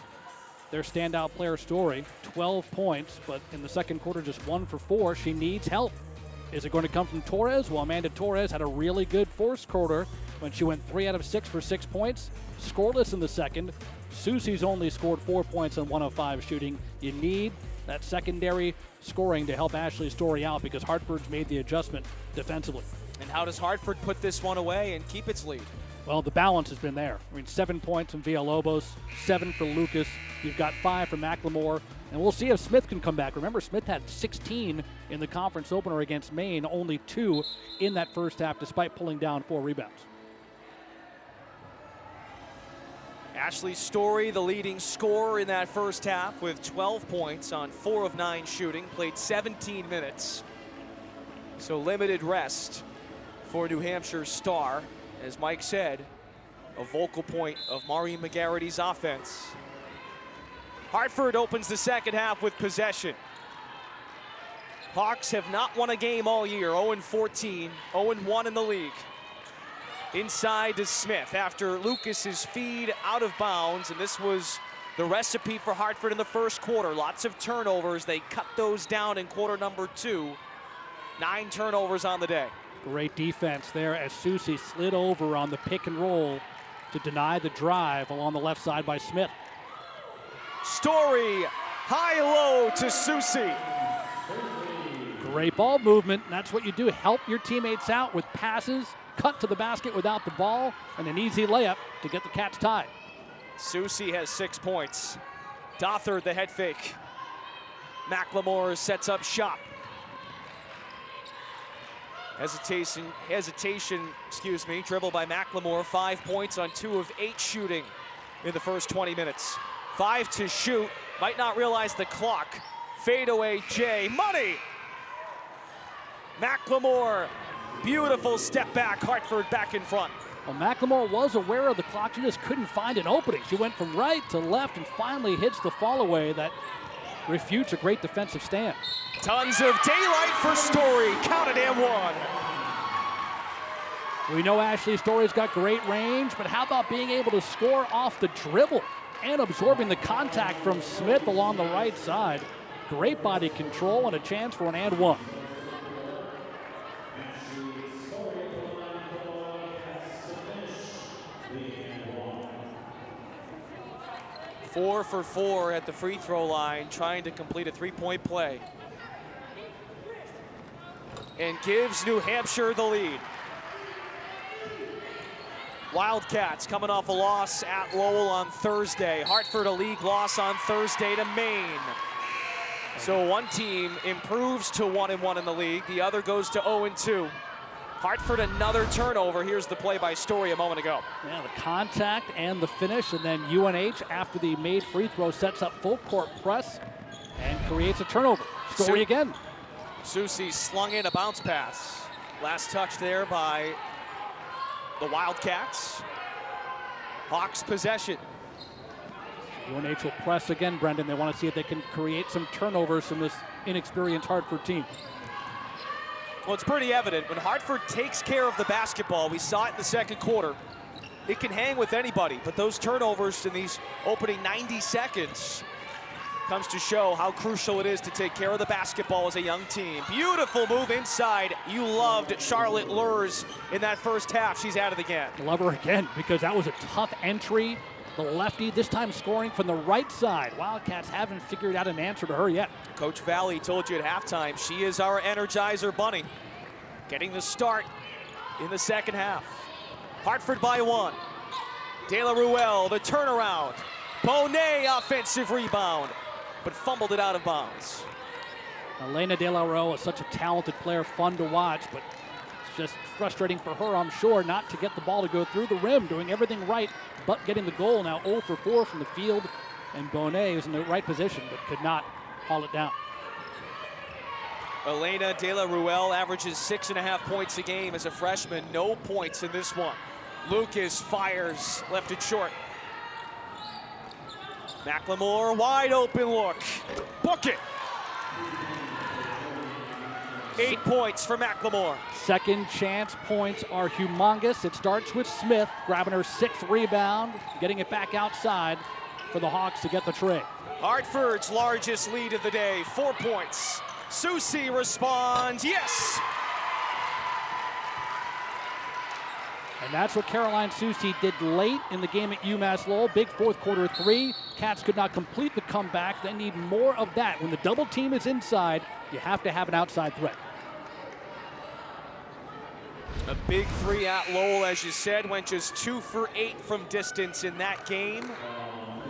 their standout player Story, 12 points, but in the second quarter just 1 for 4. She needs help. Is it going to come from Torres? Well, Amanda Torres had a really good first quarter when she went 3 out of 6 for 6 points. Scoreless in the second. Susie's only scored 4 points on 1 of 5 shooting. You need that secondary scoring to help Ashley Story out because Hartford's made the adjustment defensively. And how does Hartford put this one away and keep its lead? Well, the balance has been there. 7 points from Villalobos, 7 for Lucas. You've got 5 for McLemore. And we'll see if Smith can come back. Remember, Smith had 16 in the conference opener against Maine, only 2 in that first half, despite pulling down 4 rebounds. Ashley Story, the leading scorer in that first half with 12 points on 4 of 9 shooting, played 17 minutes. So limited rest for New Hampshire's star. As Mike said, a vocal point of Maureen McGarrity's offense. Hartford opens the second half with possession. Hawks have not won a game all year, 0-14, 0-1 in the league. Inside to Smith after Lucas's feed out of bounds, and this was the recipe for Hartford in the first quarter. Lots of turnovers. They cut those down in quarter number 2. 9 turnovers on the day. Great defense there as Susie slid over on the pick and roll to deny the drive along the left side by Smith. Story, high-low to Susie. Great ball movement. That's what you do. Help your teammates out with passes, cut to the basket without the ball, and an easy layup to get the Cats tied. Susie has 6 points. Dothard the head fake. McLemore sets up shot. Hesitation, dribble by McLemore. 5 points on 2 of 8 shooting in the first 20 minutes. 5 to shoot, might not realize the clock. Fadeaway Jay, money! McLemore, beautiful step back, Hartford back in front. Well, McLemore was aware of the clock, she just couldn't find an opening. She went from right to left and finally hits the fall away that refutes a great defensive stand. Tons of daylight for Story, counted and one. We know Ashley Story's got great range, but how about being able to score off the dribble and absorbing the contact from Smith along the right side? Great body control and a chance for an and one. Four for 4 at the free throw line, trying to complete a 3-point play. And gives New Hampshire the lead. Wildcats coming off a loss at Lowell on Thursday. Hartford a league loss on Thursday to Maine. So one team improves to 1-1 in the league, the other goes to 0-2. Hartford another turnover. Here's the play by Story a moment ago. Yeah, the contact and the finish, and then UNH after the made free throw sets up full court press and creates a turnover. Story again. Susie slung in a bounce pass. Last touch there by the Wildcats. Hawks possession. UNH will press again, Brendan. They want to see if they can create some turnovers from this inexperienced Hartford team. Well, it's pretty evident when Hartford takes care of the basketball, we saw it in the second quarter, it can hang with anybody, but those turnovers in these opening 90 seconds comes to show how crucial it is to take care of the basketball as a young team. Beautiful move inside. You loved Charlotte Lurs in that first half. She's at it again. Love her again because that was a tough entry. The lefty, this time scoring from the right side. Wildcats haven't figured out an answer to her yet. Coach Valley told you at halftime, she is our Energizer bunny. Getting the start in the second half. Hartford by 1. De La Ruelle, the turnaround. Bonet, offensive rebound, but fumbled it out of bounds. Elena De La Ruelle is such a talented player, fun to watch, but it's just frustrating for her, I'm sure, not to get the ball to go through the rim, doing everything right, but getting the goal. Now 0 for 4 from the field, and Bonet is in the right position, but could not haul it down. Elena De La Ruelle averages 6.5 points a game as a freshman. No points in this one. Lucas fires, left it short. McLemore, wide open look. Book it. 8 points for McLemore. Second chance points are humongous. It starts with Smith grabbing her 6th rebound, getting it back outside for the Hawks to get the tray. Hartford's largest lead of the day, 4 points. Susie responds, yes. And that's what Caroline Susie did late in the game at UMass Lowell. Big fourth quarter 3. Cats could not complete the comeback. They need more of that. When the double team is inside, you have to have an outside threat. A big 3 at Lowell, as you said, went just 2 for 8 from distance in that game.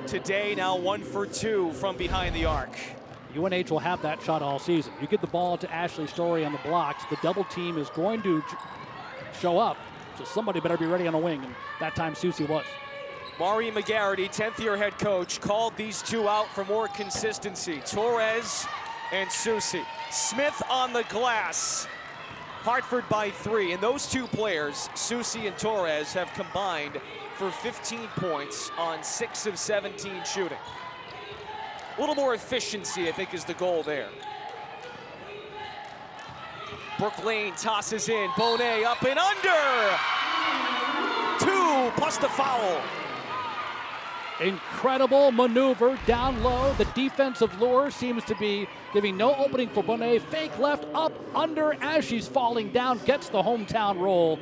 Today, now 1 for 2 from behind the arc. UNH will have that shot all season. You get the ball to Ashley Story on the blocks, the double team is going to show up. So somebody better be ready on a wing, and that time Susie was. Maureen McGarrity, 10th-year head coach, called these two out for more consistency. Torres and Susie. Smith on the glass. Hartford by 3, and those two players, Susi and Torres, have combined for 15 points on 6 of 17 shooting. A little more efficiency, I think, is the goal there. Brooke Lane tosses in, Bonet up and under! 2 plus the foul. Incredible maneuver down low. The defensive lure seems to be giving no opening for Bonet. Fake left, up, under as she's falling down. Gets the hometown roll.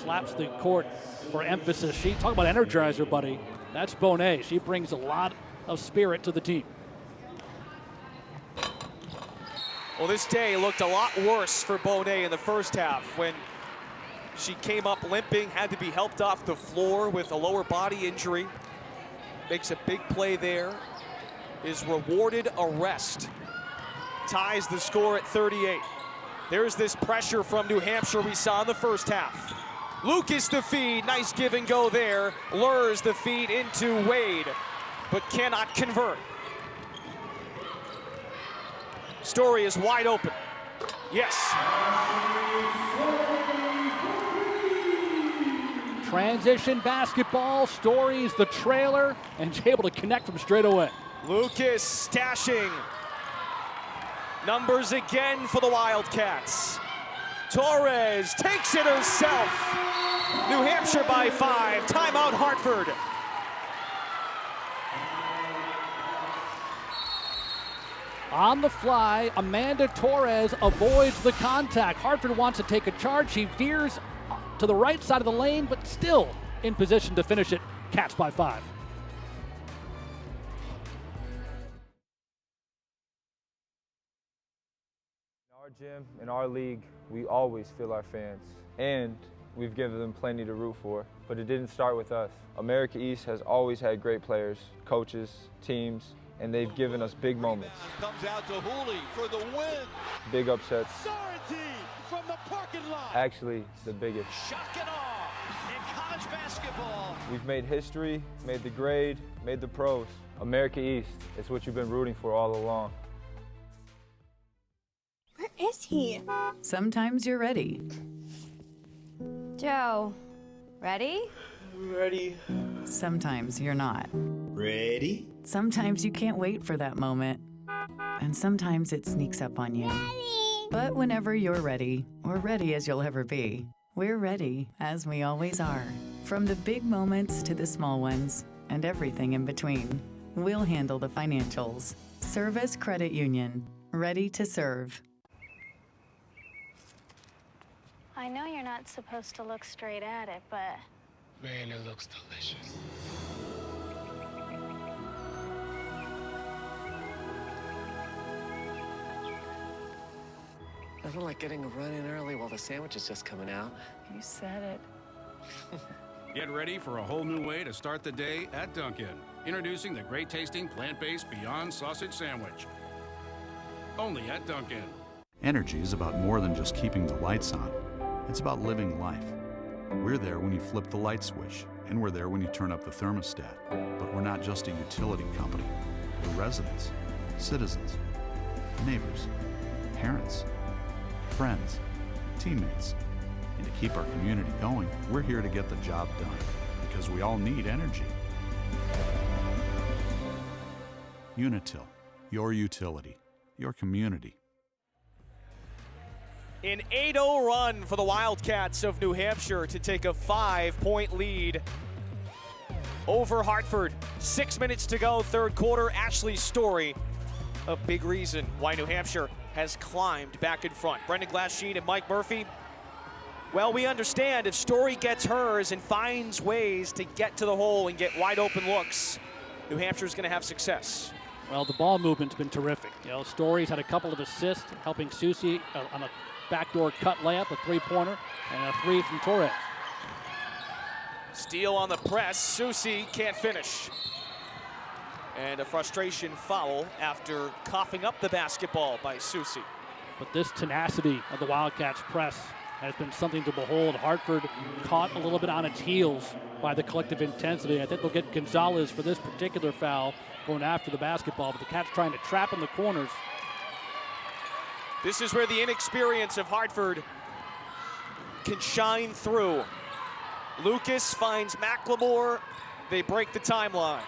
Slaps the court for emphasis. She talk about energizer, buddy. That's Bonet. She brings a lot of spirit to the team. Well, this day looked a lot worse for Bonet in the first half when she came up limping, had to be helped off the floor with a lower body injury. Makes a big play there, is rewarded a rest. Ties the score at 38. There's this pressure from New Hampshire we saw in the first half. Lucas the feed, nice give and go there. Lures the feed into Wade, but cannot convert. Story is wide open. Yes. Transition basketball, Story's the trailer, and she's able to connect from straight away. Lucas stashing. Numbers again for the Wildcats. Torres takes it herself. New Hampshire by 5, timeout Hartford. On the fly, Amanda Torres avoids the contact. Hartford wants to take a charge. She veers to the right side of the lane, but still in position to finish it. Cats by 5. In our gym, in our league, we always feel our fans, and we've given them plenty to root for, but it didn't start with us. America East has always had great players, coaches, teams, and they've given us big moments. Comes out to Hooley for the win. Big upsets. Sorrentine from the parking lot. Actually, the biggest. Shock and awe in college basketball. We've made history, made the grade, made the pros. America East is what you've been rooting for all along. Where is he? Sometimes you're ready. Joe, ready? Ready. Sometimes you're not. Ready. Sometimes you can't wait for that moment. And sometimes it sneaks up on you. Ready. But whenever you're ready, or ready as you'll ever be, we're ready, as we always are. From the big moments to the small ones, and everything in between, we'll handle the financials. Service Credit Union. Ready to serve. I know you're not supposed to look straight at it, but... Man, it looks delicious. Nothing like getting a run in early while the sandwich is just coming out. You said it. Get ready for a whole new way to start the day at Dunkin'. Introducing the great tasting plant-based Beyond Sausage Sandwich. Only at Dunkin'. Energy is about more than just keeping the lights on. It's about living life. We're there when you flip the light switch, and we're there when you turn up the thermostat. But we're not just a utility company. We're residents, citizens, neighbors, parents, friends, teammates. And to keep our community going, we're here to get the job done, because we all need energy. Unitil, your utility, your community. An 8-0 run for the Wildcats of New Hampshire to take a 5-point lead over Hartford. 6 minutes to go, third quarter. Ashley Story, a big reason why New Hampshire has climbed back in front. Brendan Glasheen and Mike Murphy. Well, we understand if Story gets hers and finds ways to get to the hole and get wide open looks, New Hampshire's going to have success. Well, the ball movement's been terrific. You know, Story's had a couple of assists, helping Susi on a backdoor cut layup, a three-pointer, and a 3 from Torres. Steal on the press. Susi can't finish. And a frustration foul after coughing up the basketball by Susi. But this tenacity of the Wildcats press has been something to behold. Hartford caught a little bit on its heels by the collective intensity. I think they'll get Gonzalez for this particular foul going after the basketball, but the Cats trying to trap in the corners. This is where the inexperience of Hartford can shine through. Lucas finds McLemore. They break the timeline.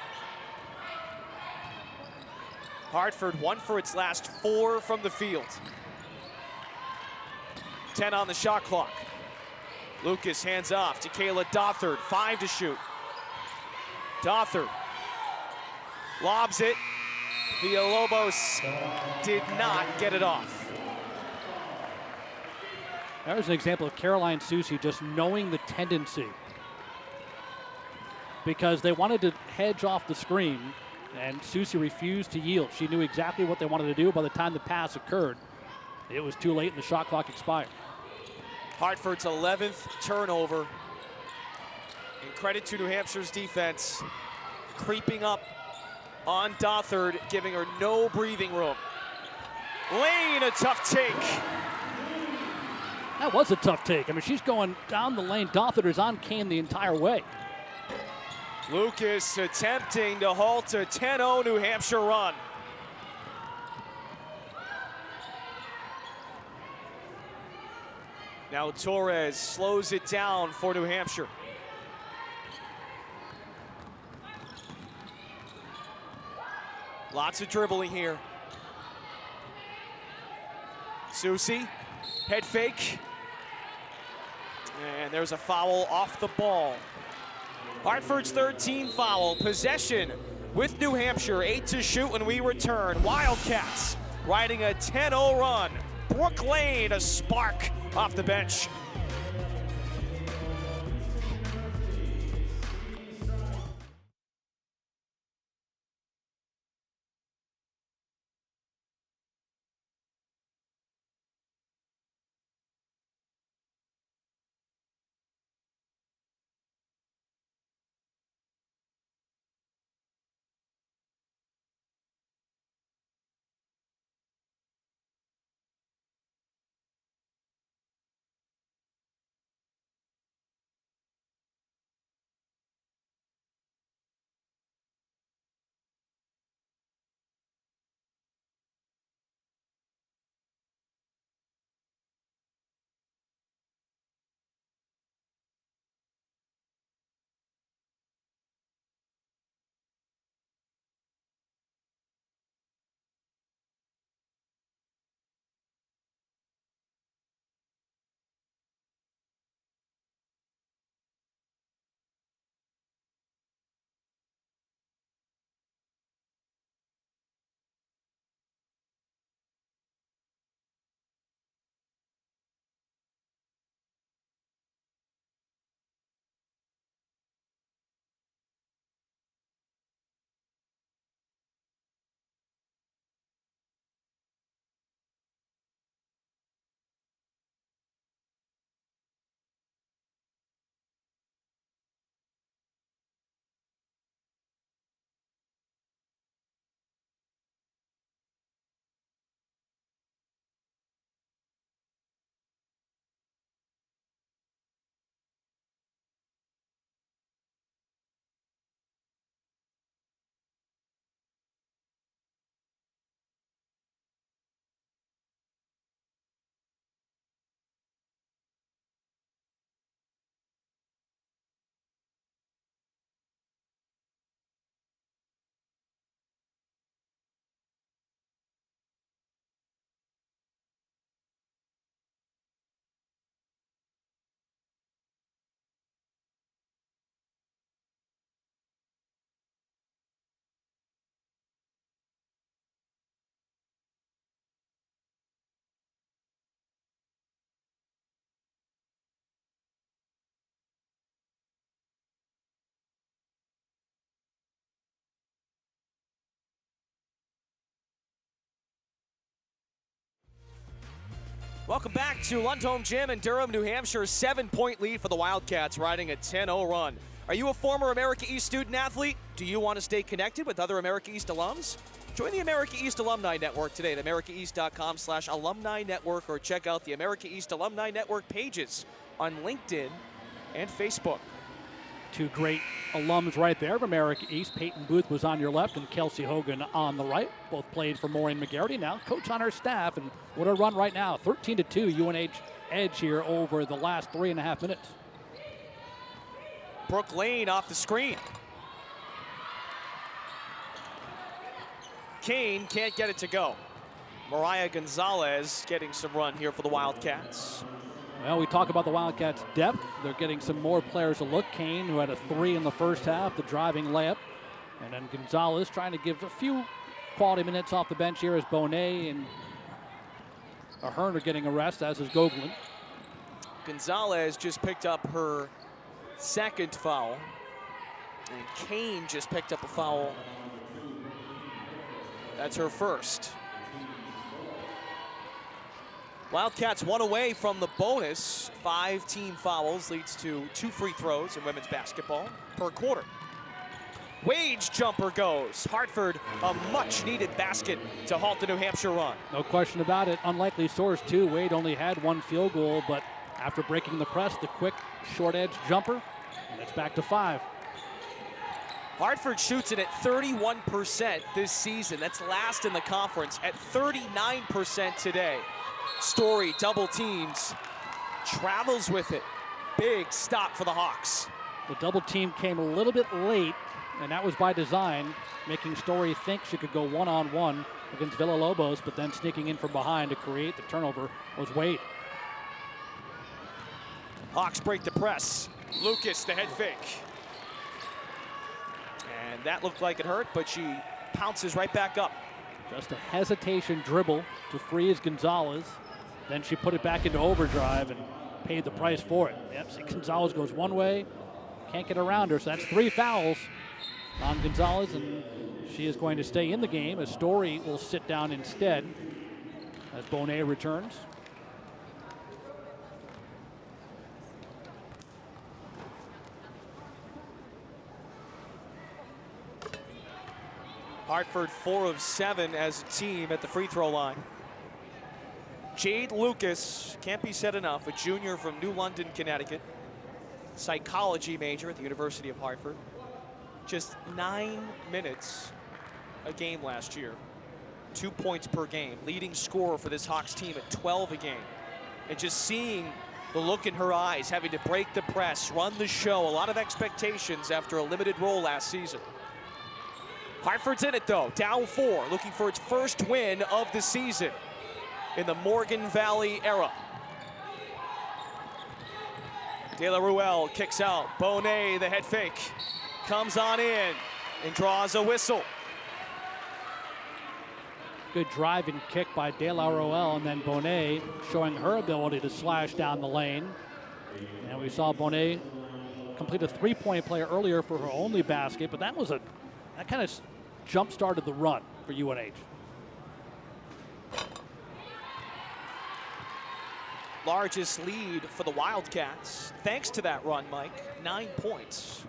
Hartford won for its last 4 from the field. 10 on the shot clock. Lucas hands off to Kayla Dothard, 5 to shoot. Dothard lobs it. Villalobos did not get it off. There's an example of Caroline Susie just knowing the tendency, because they wanted to hedge off the screen, and Susie refused to yield. She knew exactly what they wanted to do. By the time the pass occurred, it was too late and the shot clock expired. Hartford's 11th turnover. And credit to New Hampshire's defense, creeping up on Dothard, giving her no breathing room. Lane, a tough take. That was a tough take. I mean, she's going down the lane. Dothard is on Kane the entire way. Lucas attempting to halt a 10-0 New Hampshire run. Now Torres slows it down for New Hampshire. Lots of dribbling here. Susie, head fake. And there's a foul off the ball. Hartford's 3rd team foul. Possession with New Hampshire. 8 to shoot when we return. Wildcats riding a 10-0 run. Brooke Lane, a spark off the bench. Welcome back to Lundholm Gym in Durham, New Hampshire. 7-point lead for the Wildcats, riding a 10-0 run. Are you a former America East student athlete? Do you want to stay connected with other America East alums? Join the America East Alumni Network today at americaeast.com/alumni network, or check out the America East Alumni Network pages on LinkedIn and Facebook. 2 great alums right there of America East. Peyton Booth was on your left and Kelsey Hogan on the right. Both played for Maureen McGarity, now coach on her staff. And what a run right now. 13-2 UNH edge here over the last 3.5 minutes. Brooke Lane off the screen. Kane can't get it to go. Mariah Gonzalez getting some run here for the Wildcats. Well, we talk about the Wildcats' depth. They're getting some more players a look. Kane, who had a 3 in the first half, the driving layup. And then Gonzalez trying to give a few quality minutes off the bench here as Bonet and Ahern are getting a rest, as is Gogolin. Gonzalez just picked up her second foul. And Kane just picked up a foul. That's her first. Wildcats 1 away from the bonus. 5 team fouls leads to 2 free throws in women's basketball per quarter. Wade's jumper goes. Hartford, a much-needed basket to halt the New Hampshire run. No question about it. Unlikely source, too. Wade only had 1 field goal, but after breaking the press, the quick short edge jumper, and it's back to 5. Hartford shoots it at 31% this season. That's last in the conference at 39% today. Story double teams, travels with it. Big stop for the Hawks. The double team came a little bit late, and that was by design, making Story think she could go one-on-one against Villalobos, but then sneaking in from behind to create the turnover was Wade. Hawks break the press. Lucas, the head fake. And that looked like it hurt, but she pounces right back up. Just a hesitation dribble to freeze Gonzalez. Then she put it back into overdrive and paid the price for it. Yep, see, Gonzalez goes one way, can't get around her, so that's 3 fouls on Gonzalez, and she is going to stay in the game as Story will sit down instead as Bonet returns. Hartford 4 of 7 as a team at the free throw line. Jade Lucas, can't be said enough, a junior from New London, Connecticut. Psychology major at the University of Hartford. Just 9 minutes a game last year. 2 points per game. Leading scorer for this Hawks team at 12 a game. And just seeing the look in her eyes, having to break the press, run the show, a lot of expectations after a limited role last season. Hartford's in it though, down 4, looking for its first win of the season in the Morgan Valley era. De La Ruelle kicks out. Bonet, the head fake, comes on in and draws a whistle. Good driving kick by De La Ruelle, and then Bonet showing her ability to slash down the lane. And we saw Bonet complete a 3-point play earlier for her only basket, but that kind of jump-started the run for UNH. Largest lead for the Wildcats. Thanks to that run, Mike, 9 points.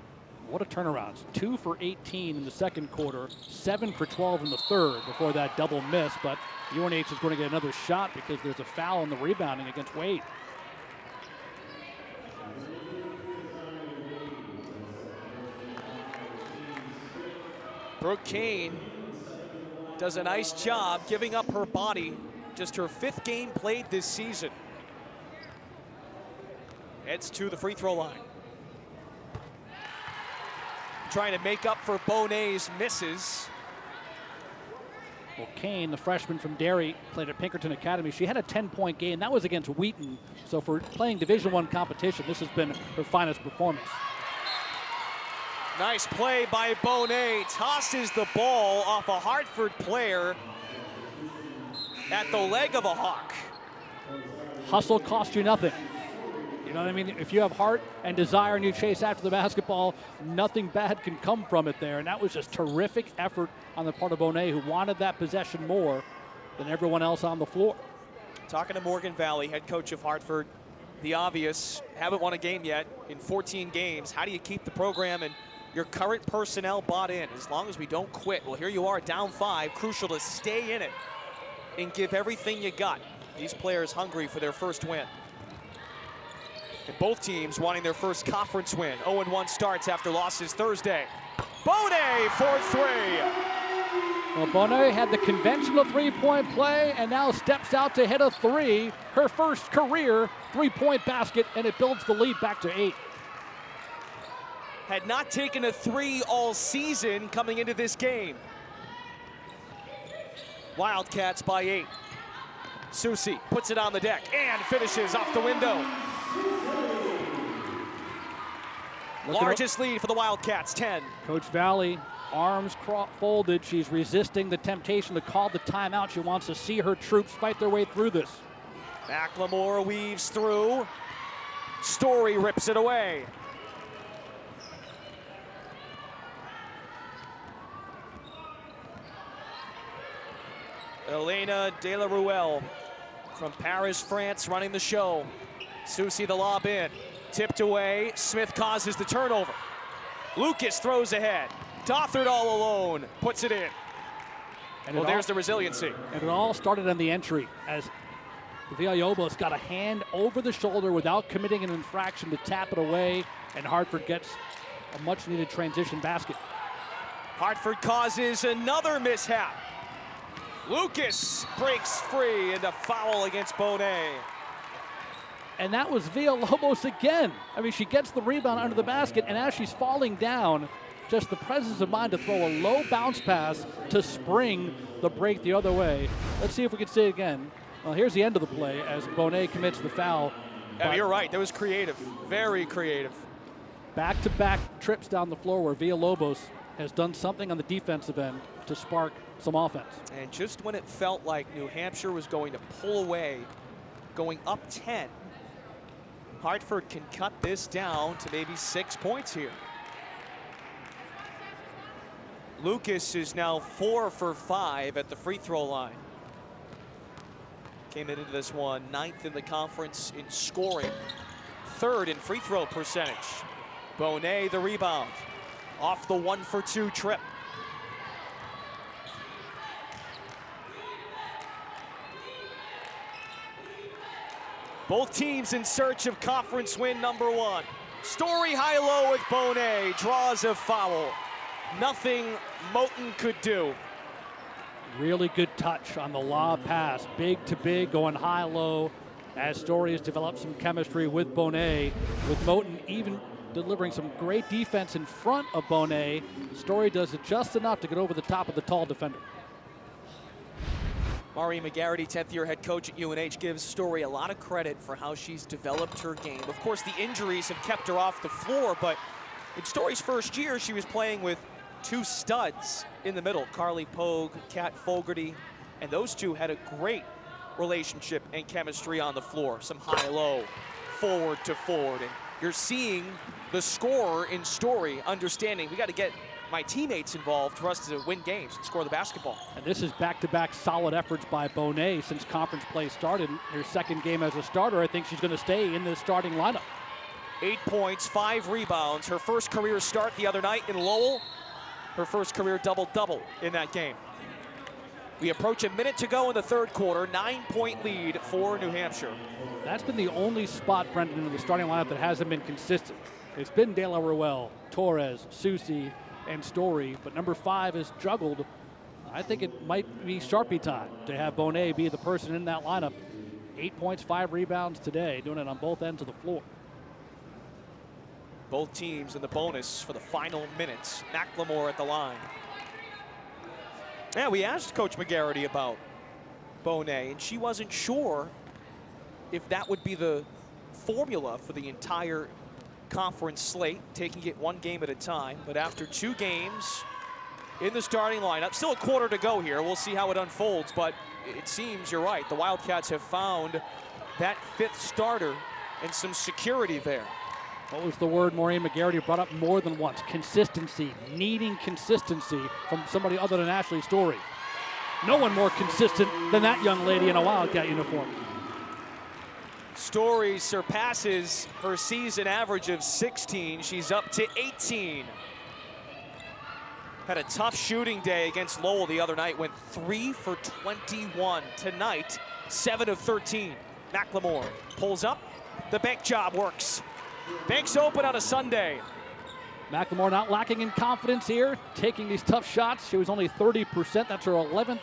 What a turnaround. 2 for 18 in the second quarter, 7 for 12 in the third before that double miss, but UNH is going to get another shot because there's a foul in the rebounding against Wade. Brooke Kane does a nice job giving up her body. Just her 5th game played this season. Heads to the free throw line. Trying to make up for Bonet's misses. Well, Kane, the freshman from Derry, played at Pinkerton Academy. She had a 10-point game. That was against Wheaton. So for playing Division I competition, this has been her finest performance. Nice play by Bonet. Tosses the ball off a Hartford player at the leg of a Hawk. Hustle costs you nothing. You know what I mean? If you have heart and desire and you chase after the basketball, nothing bad can come from it there. And that was just terrific effort on the part of Bonet, who wanted that possession more than everyone else on the floor. Talking to Morgan Valley, head coach of Hartford, the obvious, haven't won a game yet in 14 games. How do you keep the program and your current personnel bought in as long as we don't quit? Well, here you are down 5, crucial to stay in it and give everything you got. These players hungry for their first win. And both teams wanting their first conference win. 0-1 starts after losses Thursday. Bonet for 3. Well, Bonet had the conventional three-point play and now steps out to hit a three. Her first career three-point basket, and it builds the lead back to 8. Had not taken a three all season coming into this game. Wildcats by 8. Susie puts it on the deck and finishes off the window. Largest lead for the Wildcats, 10. Coach Valley, arms folded. She's resisting the temptation to call the timeout. She wants to see her troops fight their way through this. McLemore weaves through. Story rips it away. Elena De La Ruelle from Paris, France, running the show. Susie the lob in. Tipped away. Smith causes the turnover. Lucas throws ahead. Dothard all alone. Puts it in. And there's the resiliency. And it all started on the entry as Villalobos got a hand over the shoulder without committing an infraction to tap it away, and Hartford gets a much-needed transition basket. Hartford causes another mishap. Lucas breaks free and a foul against Bonet. And that was Villalobos again. I mean, she gets the rebound under the basket, and as she's falling down, just the presence of mind to throw a low bounce pass to spring the break the other way. Let's see if we can see it again. Well, here's the end of the play as Bonet commits the foul. Yeah, you're right. That was creative. Very creative. Back-to-back trips down the floor where Villalobos has done something on the defensive end to spark some offense. And just when it felt like New Hampshire was going to pull away, going up 10, Hartford can cut this down to maybe 6 points here. Lucas is now 4 for 5 at the free throw line. Came into this one 9th in the conference in scoring, 3rd in free throw percentage. Bonet the rebound off the 1 for 2 trip. Both teams in search of conference win number 1. Story high-low with Bonet, draws a foul. Nothing Moten could do. Really good touch on the lob pass. Big to big, going high-low. As Story has developed some chemistry with Bonet, with Moten even delivering some great defense in front of Bonet. Story does it just enough to get over the top of the tall defender. Maureen McGarity, 10th year head coach at UNH, gives Story a lot of credit for how she's developed her game. Of course, the injuries have kept her off the floor, but in Story's first year, she was playing with 2 studs in the middle, Carly Pogue, Kat Fogarty, and those two had a great relationship and chemistry on the floor. Some high-low, forward to forward, and you're seeing the scorer in Story understanding we got to get my teammates involved for us to win games and score the basketball. And this is back-to-back solid efforts by Bonet since conference play started. Her second game as a starter, I think she's going to stay in the starting lineup. 8 points, 5 rebounds. Her first career start the other night in Lowell. Her first career double-double in that game. We approach a minute to go in the third quarter. 9-point lead for New Hampshire. That's been the only spot, Brendan, in the starting lineup that hasn't been consistent. It's been De La Ruelle, Torres, Susie, and Story, but number 5 has juggled. I think it might be Sharpie time to have Bonet be the person in that lineup. 8 points, 5 rebounds today, doing it on both ends of the floor. Both teams in the bonus for the final minutes. McLemore at the line. Yeah, we asked Coach McGarity about Bonet, and she wasn't sure if that would be the formula for the entire conference slate, taking it one game at a time. But after 2 games in the starting lineup, still a quarter to go here. We'll see how it unfolds, but it seems you're right. The Wildcats have found that 5th starter and some security there. What was the word Maureen McGarity brought up more than once? Consistency, needing consistency from somebody other than Ashley Story. No one more consistent than that young lady in a Wildcat uniform. Story surpasses her season average of 16. She's up to 18. Had a tough shooting day against Lowell the other night. Went 3 for 21. Tonight, 7 of 13. McLemore pulls up. The bank job works. Bank's open on a Sunday. McLemore not lacking in confidence here, taking these tough shots. She was only 30%. That's her 11th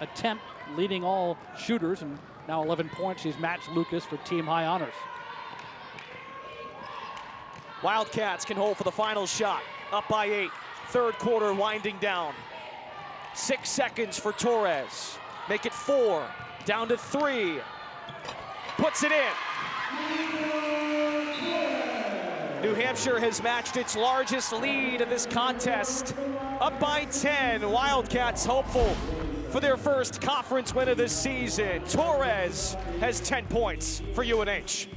attempt, leading all shooters, and now 11 points. She's matched Lucas for team high honors. Wildcats can hold for the final shot. Up by 8. Third quarter winding down. 6 seconds for Torres. Make it 4. Down to 3. Puts it in. New Hampshire has matched its largest lead in this contest. Up by 10. Wildcats hopeful for their first conference win of the season. Torres has 10 points for UNH.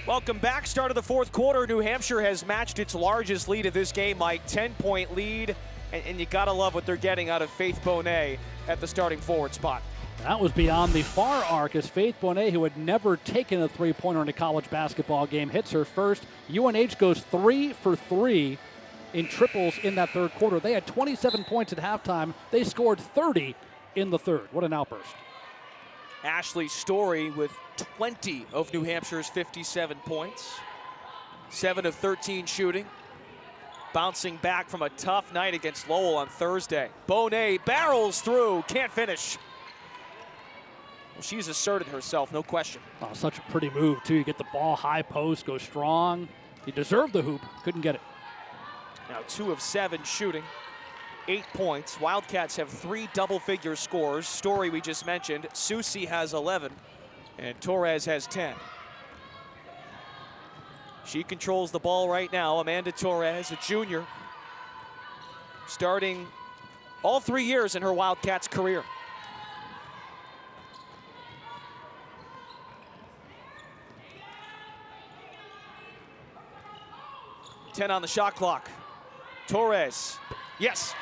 Welcome back. Start of the fourth quarter. New Hampshire has matched its largest lead of this game, Mike. 10-point lead, and you gotta love what they're getting out of Faith Bonet at the starting forward spot. That was beyond the far arc as Faith Bonet, who had never taken a three-pointer in a college basketball game, hits her first. UNH goes 3 for 3 in triples in that third quarter. They had 27 points at halftime. They scored 30 in the third. What an outburst. Ashley Story with 20 of New Hampshire's 57 points. 7 of 13 shooting. Bouncing back from a tough night against Lowell on Thursday. Bonet barrels through, can't finish. Well, she's asserted herself, no question. Oh, such a pretty move, too. You get the ball high post, go strong. You deserved the hoop, couldn't get it. Now 2 of 7 shooting. 8 points. Wildcats have 3 double-figure scores. Story we just mentioned. Susie has 11, and Torres has 10. She controls the ball right now. Amanda Torres, a junior, starting all 3 years in her Wildcats career. $10 on the shot clock. Torres, yes.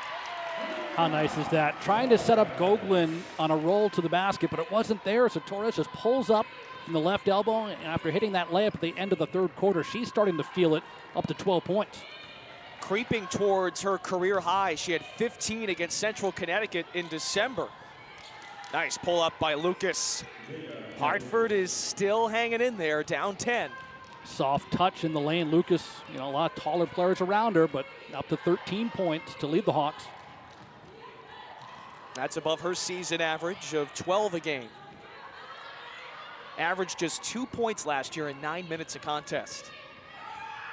How nice is that? Trying to set up Goglin on a roll to the basket, but it wasn't there, so Torres just pulls up from the left elbow, and after hitting that layup at the end of the third quarter, she's starting to feel it, up to 12 points. creeping towards her career high. She had 15 against Central Connecticut in December. Nice pull up by Lucas. Hartford is still hanging in there, down 10. Soft touch in the lane. Lucas, a lot of taller players around her, but up to 13 points to lead the Hawks. That's above her season average of 12 a game. Averaged just 2 points last year in 9 minutes of contest.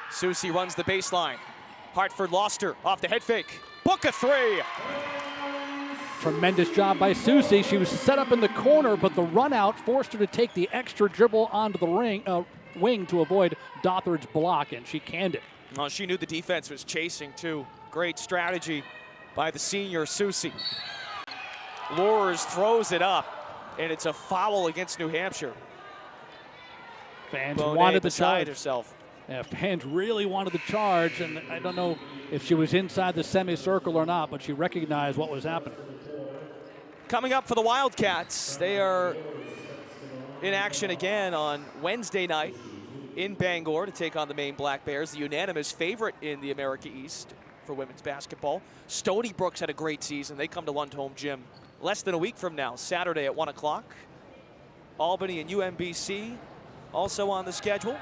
Susie runs the baseline. Hartford lost her off the head fake. Book a three. Tremendous job by Susie. She was set up in the corner, but the run out forced her to take the extra dribble onto the wing to avoid Dothard's block, and she canned it. Well, she knew the defense was chasing too. Great strategy by the senior Susie. Lures throws it up, and it's a foul against New Hampshire. Fans Bonet wanted the beside charge. herself. Yeah, fans really wanted the charge, and I don't know if she was inside the semicircle or not, but she recognized what was happening. Coming up for the Wildcats, they are in action again on Wednesday night in Bangor to take on the Maine Black Bears, the unanimous favorite in the America East for women's basketball. Stony Brook's had a great season. They come to Lundholm Gym less than a week from now, Saturday at 1 o'clock. Albany and UMBC also on the schedule.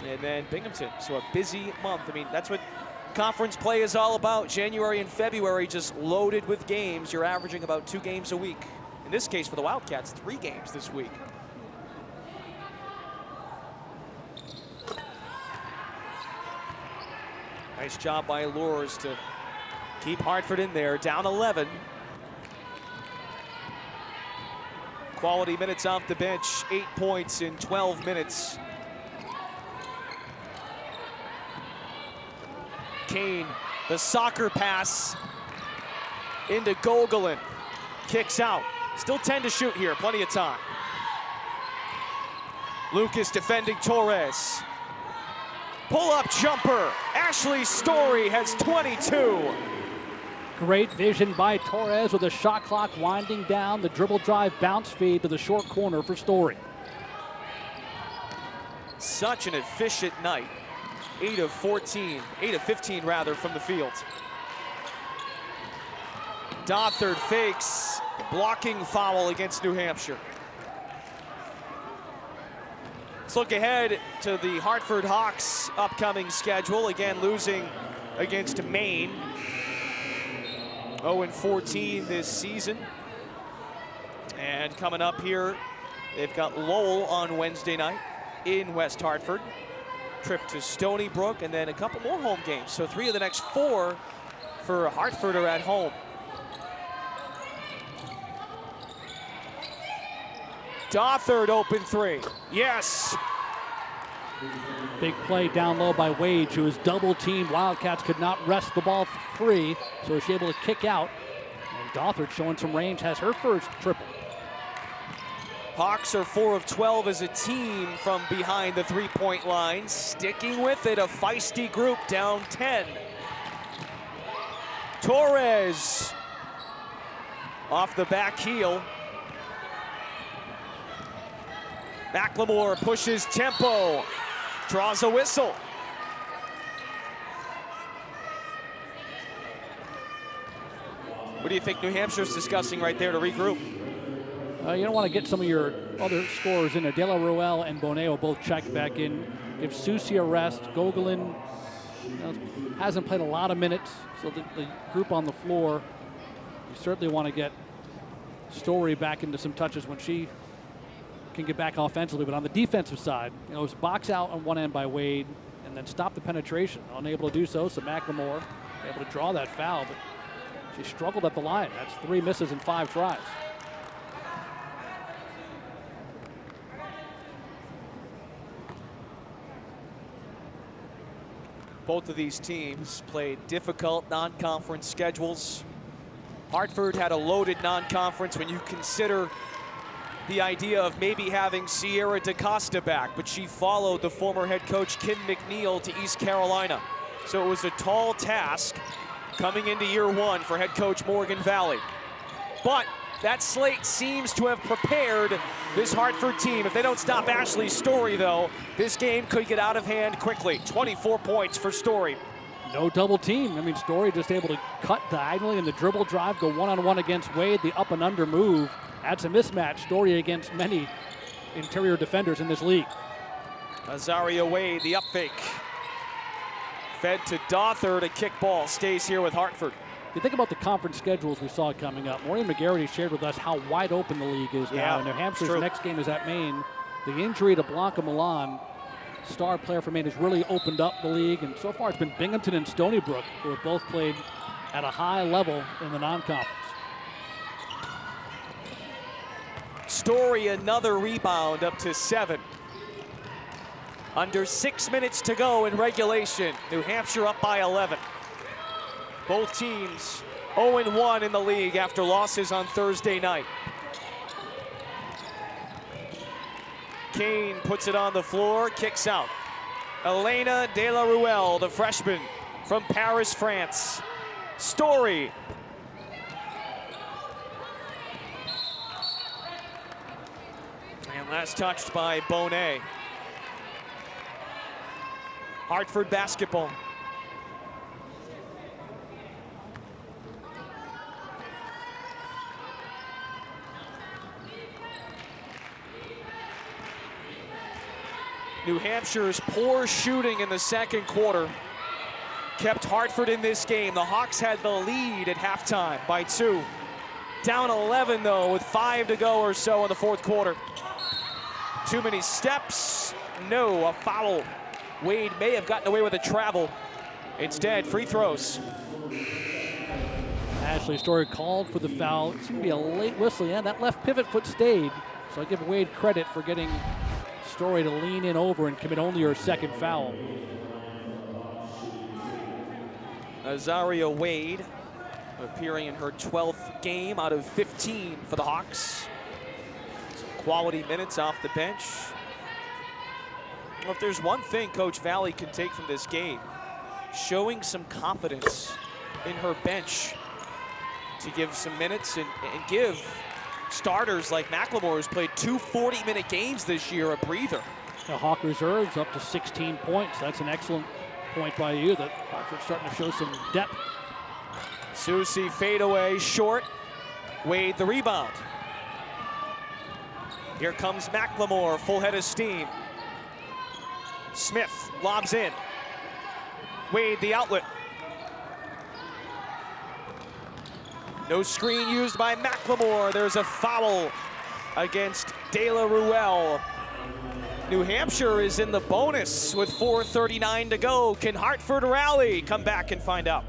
And then Binghamton, so a busy month. I mean, that's what conference play is all about. January and February just loaded with games. You're averaging about 2 games a week. In this case for the Wildcats, 3 games this week. Nice job by Lures to keep Hartford in there, down 11. Quality minutes off the bench, 8 points in 12 minutes. Kane, the soccer pass into Gogolin. Kicks out. Still 10 to shoot here, plenty of time. Lucas defending Torres. Pull-up jumper. Ashley Story has 22. Great vision by Torres with a shot clock winding down. The dribble drive bounce feed to the short corner for Story. Such an efficient night. 8 of 15 rather from the field. Dothard fakes, blocking foul against New Hampshire. Let's look ahead to the Hartford Hawks' upcoming schedule. Again, losing against Maine. 0-14 this season. And coming up here, they've got Lowell on Wednesday night in West Hartford. Trip to Stony Brook, and then a couple more home games. So 3 of the next 4 for Hartford are at home. Dothard open 3. Yes. Big play down low by Wage, who was double teamed. Wildcats could not wrest the ball free, so she's able to kick out. And Dothard showing some range, has her first triple. Hawks are 4 of 12 as a team from behind the 3-point line. Sticking with it, a feisty group down 10. Torres off the back heel. McLemore pushes tempo, draws a whistle. What do you think New Hampshire's discussing right there to regroup? You don't want to get some of your other scorers in there. De La Ruel and Boneo both check back in. Give Susie a rest. Gogolin hasn't played a lot of minutes, so the group on the floor, you certainly want to get Story back into some touches when she can get back offensively. But on the defensive side, it was box out on one end by Wade and then stop the penetration. Unable to do so, so McLemore able to draw that foul, but she struggled at the line. That's 3 misses and 5 tries. Both of these teams played difficult non-conference schedules. Hartford had a loaded non-conference when you consider the idea of maybe having Sierra DaCosta back, but she followed the former head coach Kim McNeil to East Carolina. So it was a tall task coming into year 1 for head coach Morgan Valley. But that slate seems to have prepared this Hartford team. If they don't stop Ashley Story, though, this game could get out of hand quickly. 24 points for Story. No double team. I mean, Story just able to cut diagonally in the dribble drive, go one-on-one against Wade. The up and under move adds a mismatch. Story against many interior defenders in this league. Azaria Wade, the up fake. Fed to Dothert, a kick ball, stays here with Hartford. You think about the conference schedules we saw coming up. Maureen McGarity shared with us how wide open the league is now. And New Hampshire's next game is at Maine. The injury to Blanca Milan, star player for Maine, has really opened up the league. And so far it's been Binghamton and Stony Brook who have both played at a high level in the non-conference. Story, another rebound, up to 7. Under 6 minutes to go in regulation. New Hampshire up by 11. Both teams 0-1 in the league after losses on Thursday night. Kane puts it on the floor, kicks out. Elena De La Ruelle, the freshman from Paris, France. Story. And last touched by Bonet. Hartford basketball. New Hampshire's poor shooting in the second quarter kept Hartford in this game. The Hawks had the lead at halftime by 2. Down 11 though with 5 to go or so in the fourth quarter. Too many steps, no, a foul. Wade may have gotten away with a travel. Instead, free throws. Ashley Story called for the foul. It's going to be a late whistle, and that left pivot foot stayed. So I give Wade credit for getting Story to lean in over and commit only her second foul. Azaria Wade appearing in her 12th game out of 15 for the Hawks. Some quality minutes off the bench. Well, if there's one thing Coach Valley can take from this game, showing some confidence in her bench to give some minutes and give starters like McLemore, who's played 2 40-minute games this year, a breather. The Hawk reserves up to 16 points. That's an excellent point by you that Hartford's starting to show some depth. Susie fadeaway short. Wade the rebound. Here comes McLemore, full head of steam. Smith lobs in. Wade the outlet. No screen used by McLemore. There's a foul against De La Ruelle. New Hampshire is in the bonus with 4:39 to go. Can Hartford rally? Come back and find out.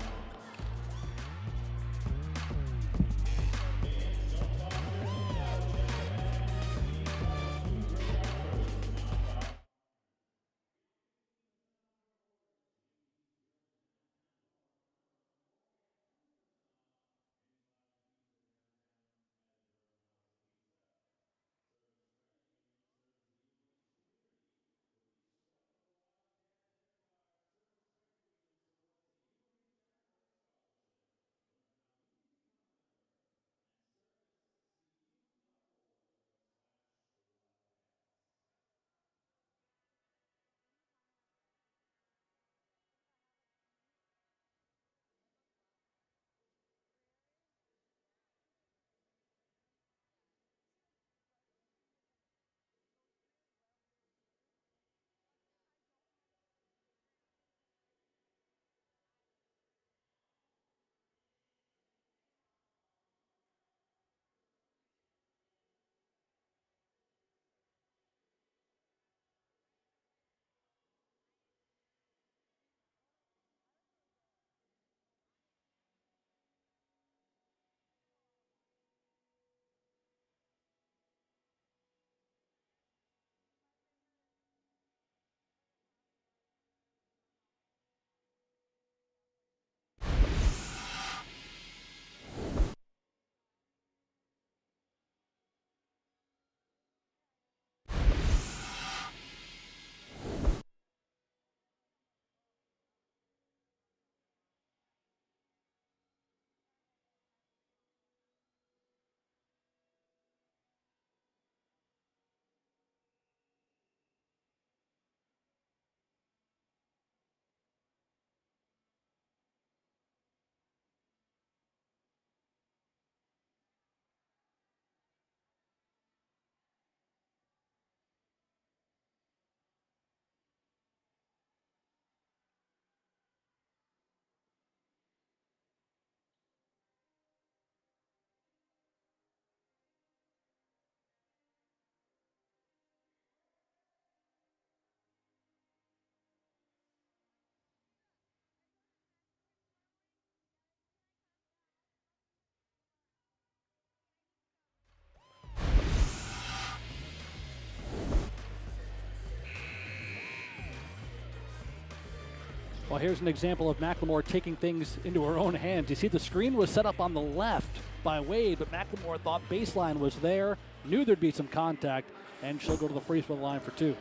Well, here's an example of McLemore taking things into her own hands. You see the screen was set up on the left by Wade, but McLemore thought baseline was there, knew there'd be some contact, and she'll go to the free throw line for 2.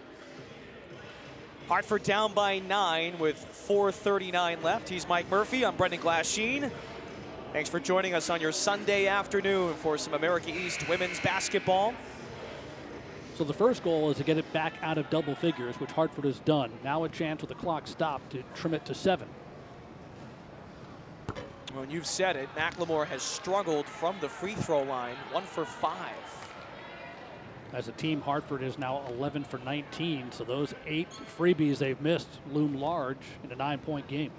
Hartford down by 9 with 4:39 left. He's Mike Murphy. I'm Brendan Glasheen. Thanks for joining us on your Sunday afternoon for some America East women's basketball. So the first goal is to get it back out of double figures, which Hartford has done. Now a chance with the clock stopped to trim it to 7. Well, you've said it. McLemore has struggled from the free throw line, 1 for 5. As a team, Hartford is now 11 for 19, so those 8 freebies they've missed loom large in a 9-point game.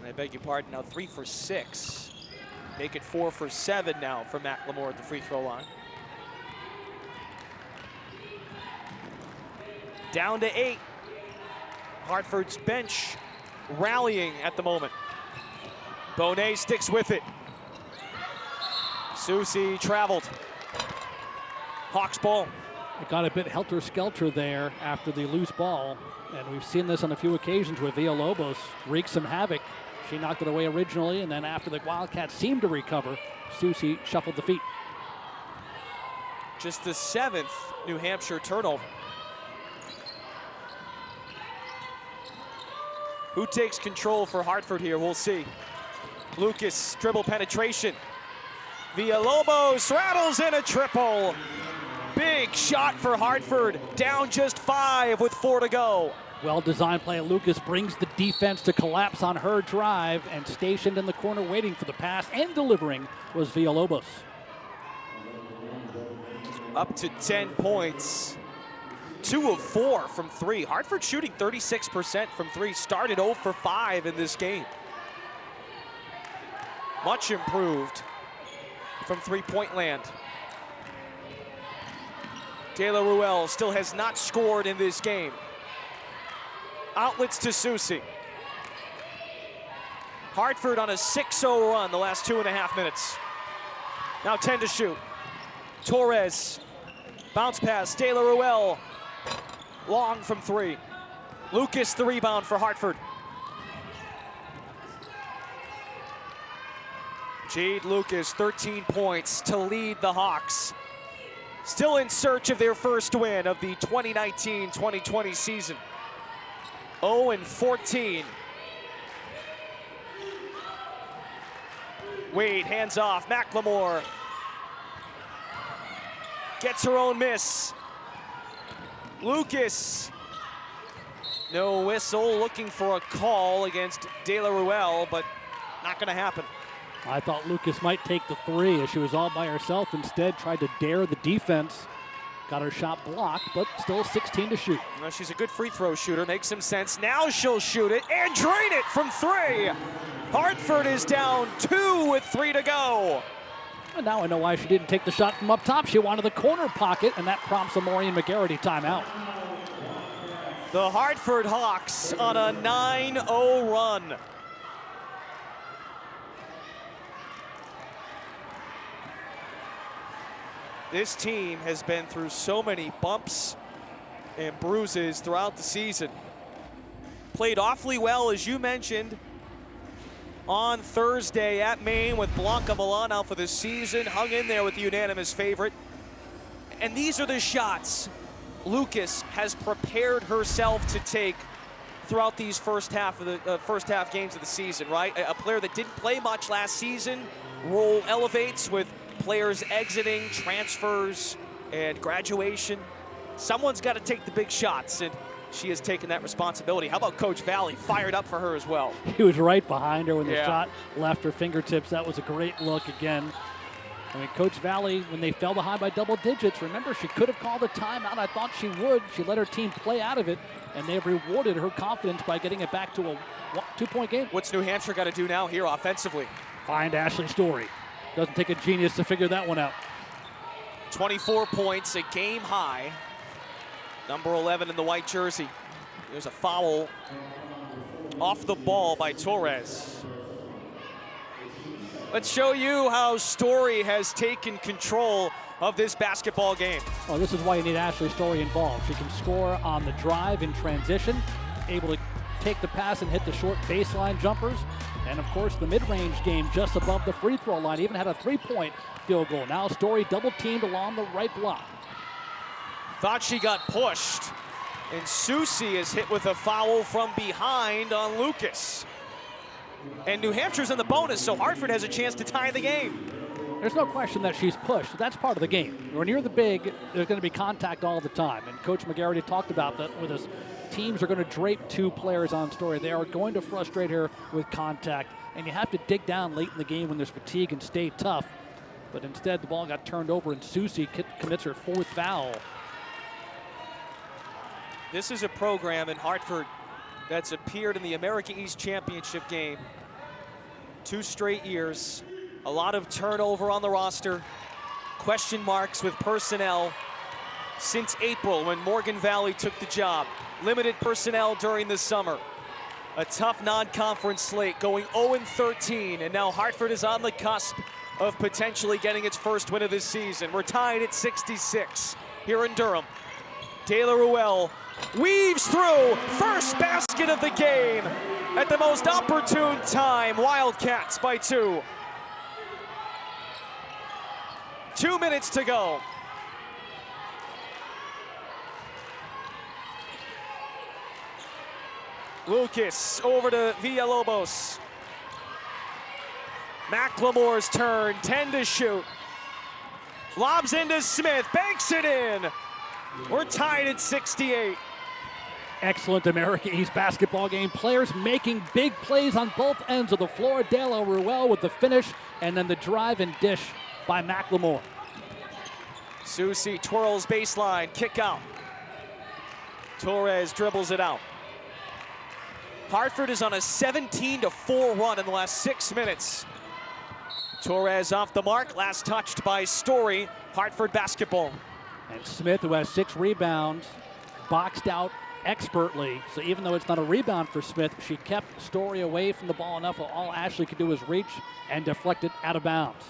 I beg your pardon, now 3 for 6. Make it 4 for 7 now for McLemore at the free throw line. Down to 8. Hartford's bench rallying at the moment. Bonet sticks with it. Susie traveled. Hawks ball. It got a bit helter-skelter there after the loose ball, and we've seen this on a few occasions where Villalobos wreaked some havoc. She knocked it away originally, and then after the Wildcats seemed to recover, Susie shuffled the feet. Just the 7th New Hampshire turnover. Who takes control for Hartford here? We'll see. Lucas, dribble penetration. Villalobos rattles in a triple. Big shot for Hartford. Down just 5 with 4 to go. Well-designed play. Lucas brings the defense to collapse on her drive, and stationed in the corner waiting for the pass and delivering was Villalobos. Up to 10 points. 2 of 4 from 3. Hartford shooting 36% from 3. Started 0 for 5 in this game. Much improved from three-point land. De La Ruel still has not scored in this game. Outlets to Susie. Hartford on a 6-0 run the last 2.5 minutes. Now 10 to shoot. Torres, bounce pass, De La Ruel. Long from 3. Lucas the rebound for Hartford. Jade Lucas, 13 points to lead the Hawks. Still in search of their first win of the 2019-2020 season. 0-14. Wade hands off, McLemore gets her own miss. Lucas, no whistle, looking for a call against De La Ruel, but not gonna happen. I thought Lucas might take the 3 as she was all by herself. Instead, tried to dare the defense. Got her shot blocked, but still 16 to shoot. Well, she's a good free throw shooter, makes some sense. Now she'll shoot it and drain it from 3. Hartford is down 2 with 3 to go. And now I know why she didn't take the shot from up top. She wanted the corner pocket, and that prompts a Maureen McGarity timeout. The Hartford Hawks on a 9-0 run. This team has been through so many bumps and bruises throughout the season. Played awfully well, as you mentioned, on Thursday at Maine with Blanca Milan out for the season. Hung in there with the unanimous favorite. And these are the shots Lucas has prepared herself to take throughout these first half games of the season, right? A player that didn't play much last season, role elevates with players exiting, transfers, and graduation. Someone's got to take the big shots, and she has taken that responsibility. How about Coach Valley? Fired up for her as well. He was right behind her when the shot left her fingertips. That was a great look again. I mean, Coach Valley, when they fell behind by double digits, remember, she could have called a timeout. I thought she would. She let her team play out of it, and they've rewarded her confidence by getting it back to a 2-point game. What's New Hampshire got to do now here offensively? Find Ashley Story. Doesn't take a genius to figure that one out. 24 points, a game high. Number 11 in the white jersey. There's a foul off the ball by Torres. Let's show you how Story has taken control of this basketball game. Well, this is why you need Ashley Story involved. She can score on the drive in transition, able to take the pass and hit the short baseline jumpers. And of course, the mid-range game just above the free throw line, even had a 3-point field goal. Now Story double teamed along the right block. Thought she got pushed. And Susie is hit with a foul from behind on Lucas. And New Hampshire's in the bonus, so Hartford has a chance to tie the game. There's no question that she's pushed. That's part of the game. When you're the big, there's going to be contact all the time. And Coach McGarity talked about that with us. Teams are going to drape 2 players on Story. They are going to frustrate her with contact. And you have to dig down late in the game when there's fatigue and stay tough. But instead, the ball got turned over, and Susie commits her 4th foul. This is a program in Hartford that's appeared in the America East Championship game 2 straight years. A lot of turnover on the roster. Question marks with personnel since April when Morgan Valley took the job. Limited personnel during the summer. A tough non-conference slate going 0-13, and now Hartford is on the cusp of potentially getting its first win of this season. We're tied at 66 here in Durham. De La Ruelle weaves through, first basket of the game at the most opportune time. Wildcats by 2. 2 minutes to go. Lucas over to Villalobos. McLemore's turn, 10 to shoot. Lobs into Smith, banks it in. We're tied at 68. Excellent America East basketball game. Players making big plays on both ends of the floor. De La Ruelle with the finish, and then the drive and dish by McLemore. Susie twirls baseline, kick out. Torres dribbles it out. Hartford is on a 17-4 run in the last 6 minutes. Torres off the mark, last touched by Story. Hartford basketball. And Smith, who has 6 rebounds, boxed out expertly. So even though it's not a rebound for Smith, she kept Story away from the ball enough that all Ashley could do was reach and deflect it out of bounds.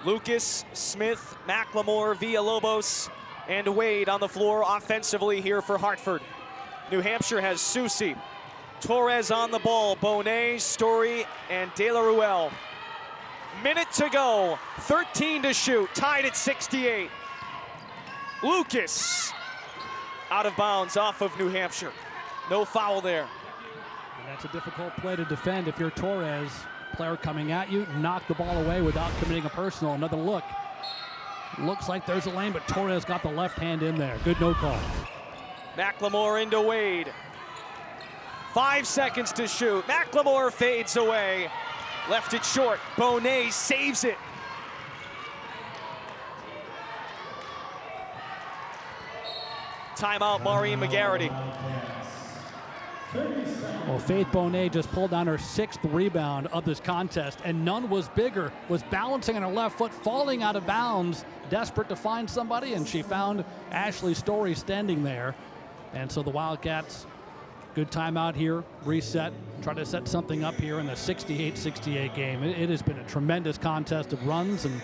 Lucas, Smith, McLemore, Villalobos, and Wade on the floor offensively here for Hartford. New Hampshire has Susie, Torres on the ball, Bonet, Story, and De La Ruelle. Minute to go, 13 to shoot, tied at 68. Lucas out of bounds off of New Hampshire. No foul there. And that's a difficult play to defend if you're Torres. Player coming at you, knock the ball away without committing a personal. Another look. Looks like there's a lane, but Torres got the left hand in there. Good no call. McLemore into Wade. 5 seconds to shoot. McLemore fades away. Left it short. Bonet saves it. Timeout, Maureen McGarity. Well, Faith Bonet just pulled down her 6th rebound of this contest, and none was bigger. Was balancing on her left foot, falling out of bounds, desperate to find somebody, and she found Ashley Story standing there. And so the Wildcats, good timeout here, reset, try to set something up here in the 68-68 game. It has been a tremendous contest of runs, and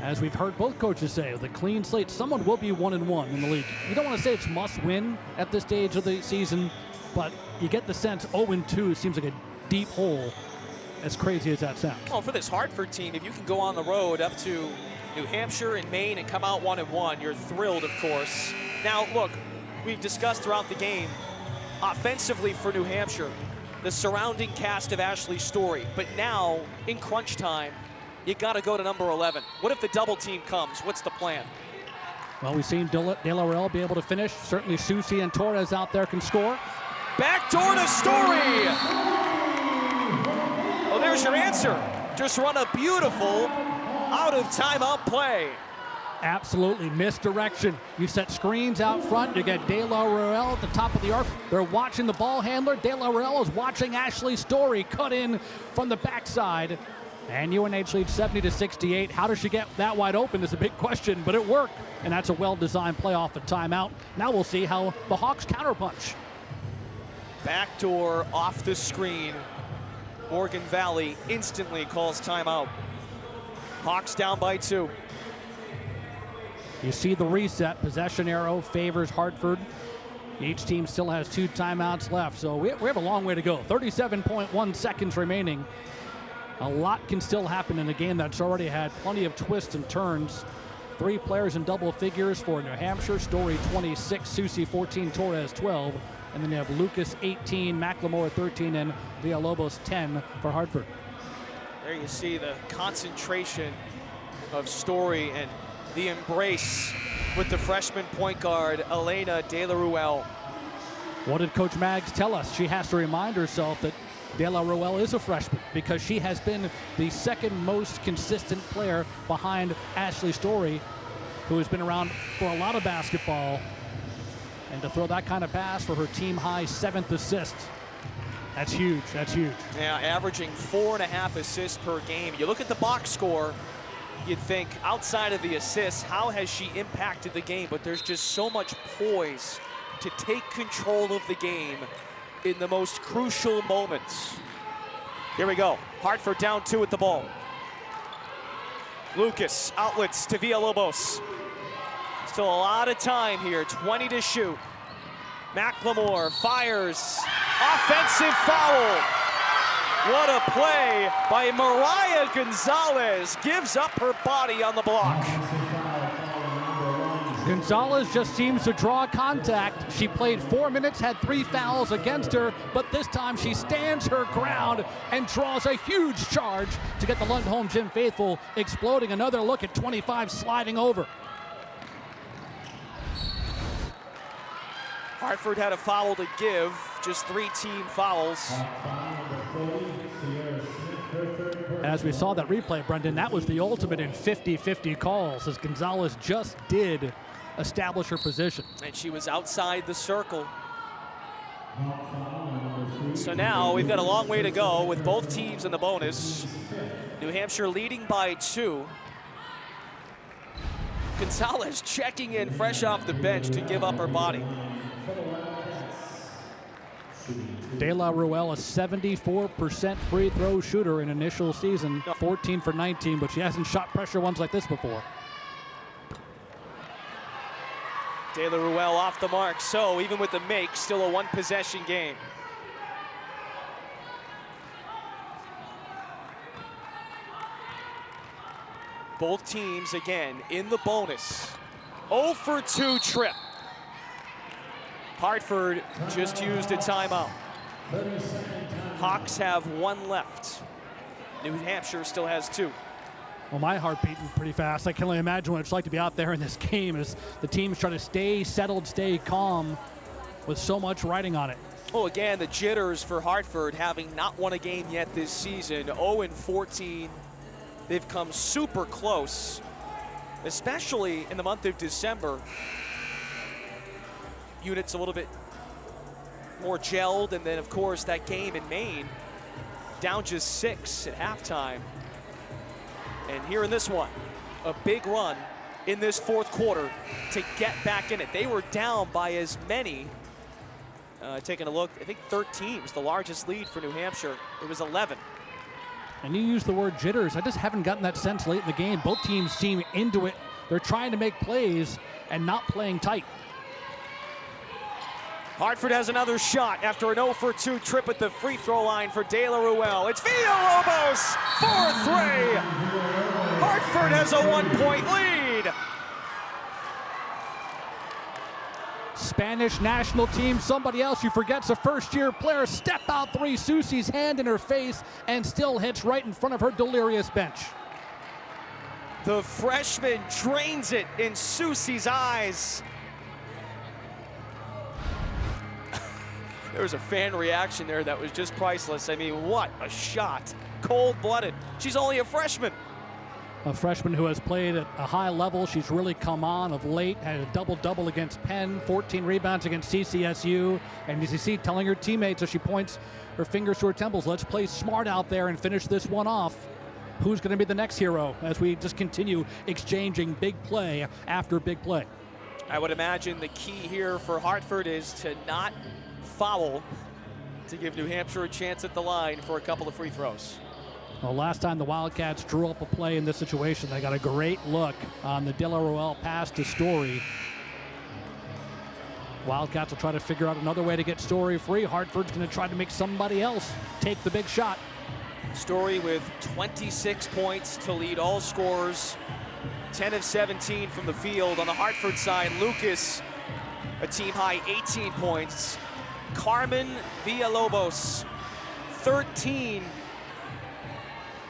as we've heard both coaches say, with a clean slate, someone will be 1-1 in the league. You don't want to say it's must win at this stage of the season, but you get the sense 0-2 seems like a deep hole, as crazy as that sounds. Well, for this Hartford team, if you can go on the road up to New Hampshire and Maine and come out 1-1, you're thrilled, of course. Now, look, we've discussed throughout the game, offensively for New Hampshire, the surrounding cast of Ashley Story. But now, in crunch time, you got to go to number 11. What if the double team comes? What's the plan? Well, we've seen De La Ruelle be able to finish. Certainly Susie and Torres out there can score. Backdoor to Story. Well, there's your answer. Just run a beautiful out of timeout play. Absolutely misdirection. You set screens out front. You get De La Ruelle at the top of the arc. They're watching the ball handler. De La Ruelle is watching Ashley Story cut in from the backside. And UNH leads 70-68. How does she get that wide open is a big question, but it worked. And that's a well-designed play off the timeout. Now we'll see how the Hawks counterpunch. Backdoor off the screen. Morgan Valley instantly calls timeout. Hawks down by 2. You see the reset. Possession arrow favors Hartford. Each team still has 2 timeouts left, so we have a long way to go. 37.1 seconds remaining. A lot can still happen in a game that's already had plenty of twists and turns. 3 players in double figures for New Hampshire. Story 26, Susie 14, Torres 12. And then you have Lucas 18, McLemore 13, and Villalobos 10 for Hartford. There you see the concentration of Story and the embrace with the freshman point guard, Elena De La Ruel. What did Coach Maggs tell us? She has to remind herself that De La Ruel is a freshman because she has been the second most consistent player behind Ashley Story, who has been around for a lot of basketball. And to throw that kind of pass for her team-high 7th assist, that's huge, that's huge. Yeah, averaging 4.5 assists per game. You look at the box score, you'd think outside of the assists, how has she impacted the game? But there's just so much poise to take control of the game in the most crucial moments. Here we go. Hartford down 2 at the ball. Lucas outlets to Villalobos. Still a lot of time here, 20 to shoot. McLemore fires, offensive foul. What a play by Mariah Gonzalez, gives up her body on the block. Gonzalez just seems to draw contact. She played 4 minutes, had 3 fouls against her, but this time she stands her ground and draws a huge charge to get the Lundholm Gym faithful exploding. Another look at 25 sliding over. Hartford had a foul to give, just 3 team fouls. As we saw that replay, Brendan, that was the ultimate in 50-50 calls, as Gonzalez just did establish her position. And she was outside the circle. So now we've got a long way to go with both teams in the bonus. New Hampshire leading by 2. Gonzalez checking in fresh off the bench to give up her body. De La Ruel, a 74% free throw shooter in initial season, 14 for 19, but she hasn't shot pressure ones like this before. De La Ruel off the mark, so even with the make, still a 1-possession game. Both teams, again, in the bonus. 0 for 2 trip. Hartford just used a timeout. Hawks have 1 left. New Hampshire still has 2. Well, my heart beating pretty fast. I can only imagine what it's like to be out there in this game as the teams try to stay settled, stay calm with so much riding on it. Oh, again, the jitters for Hartford, having not won a game yet this season. 0-14. They've come super close, especially in the month of December. Units a little bit more gelled, and then of course that game in Maine, down just 6 at halftime. And here in this one, a big run in this 4th quarter to get back in it. They were down by as many, taking a look, I think 13 was the largest lead for New Hampshire. It was 11. And you use the word jitters. I just haven't gotten that sense late in the game. Both teams seem into it. They're trying to make plays and not playing tight. Hartford has another shot after an 0 for 2 trip at the free throw line for De La Ruel. It's Villalobos for 3. Hartford has a 1-point lead. Spanish national team, somebody else who forgets a first-year player. Step out 3, Susie's hand in her face and still hits right in front of her delirious bench. The freshman drains it in Susie's eyes. There was a fan reaction there that was just priceless. I mean, what a shot. Cold-blooded. She's only a freshman. A freshman who has played at a high level. She's really come on of late. Had a double-double against Penn, 14 rebounds against CCSU. And as you see, telling her teammates as she points her fingers to her temples, let's play smart out there and finish this one off. Who's going to be the next hero as we just continue exchanging big play after big play? I would imagine the key here for Hartford is to not foul to give New Hampshire a chance at the line for a couple of free throws. Well, last time the Wildcats drew up a play in this situation, they got a great look on the De La Roel pass to Story. Wildcats will try to figure out another way to get Story free. Hartford's going to try to make somebody else take the big shot. Story with 26 points to lead all scorers. 10 of 17 from the field. On the Hartford side, Lucas, a team high 18 points. Carmen Villalobos, 13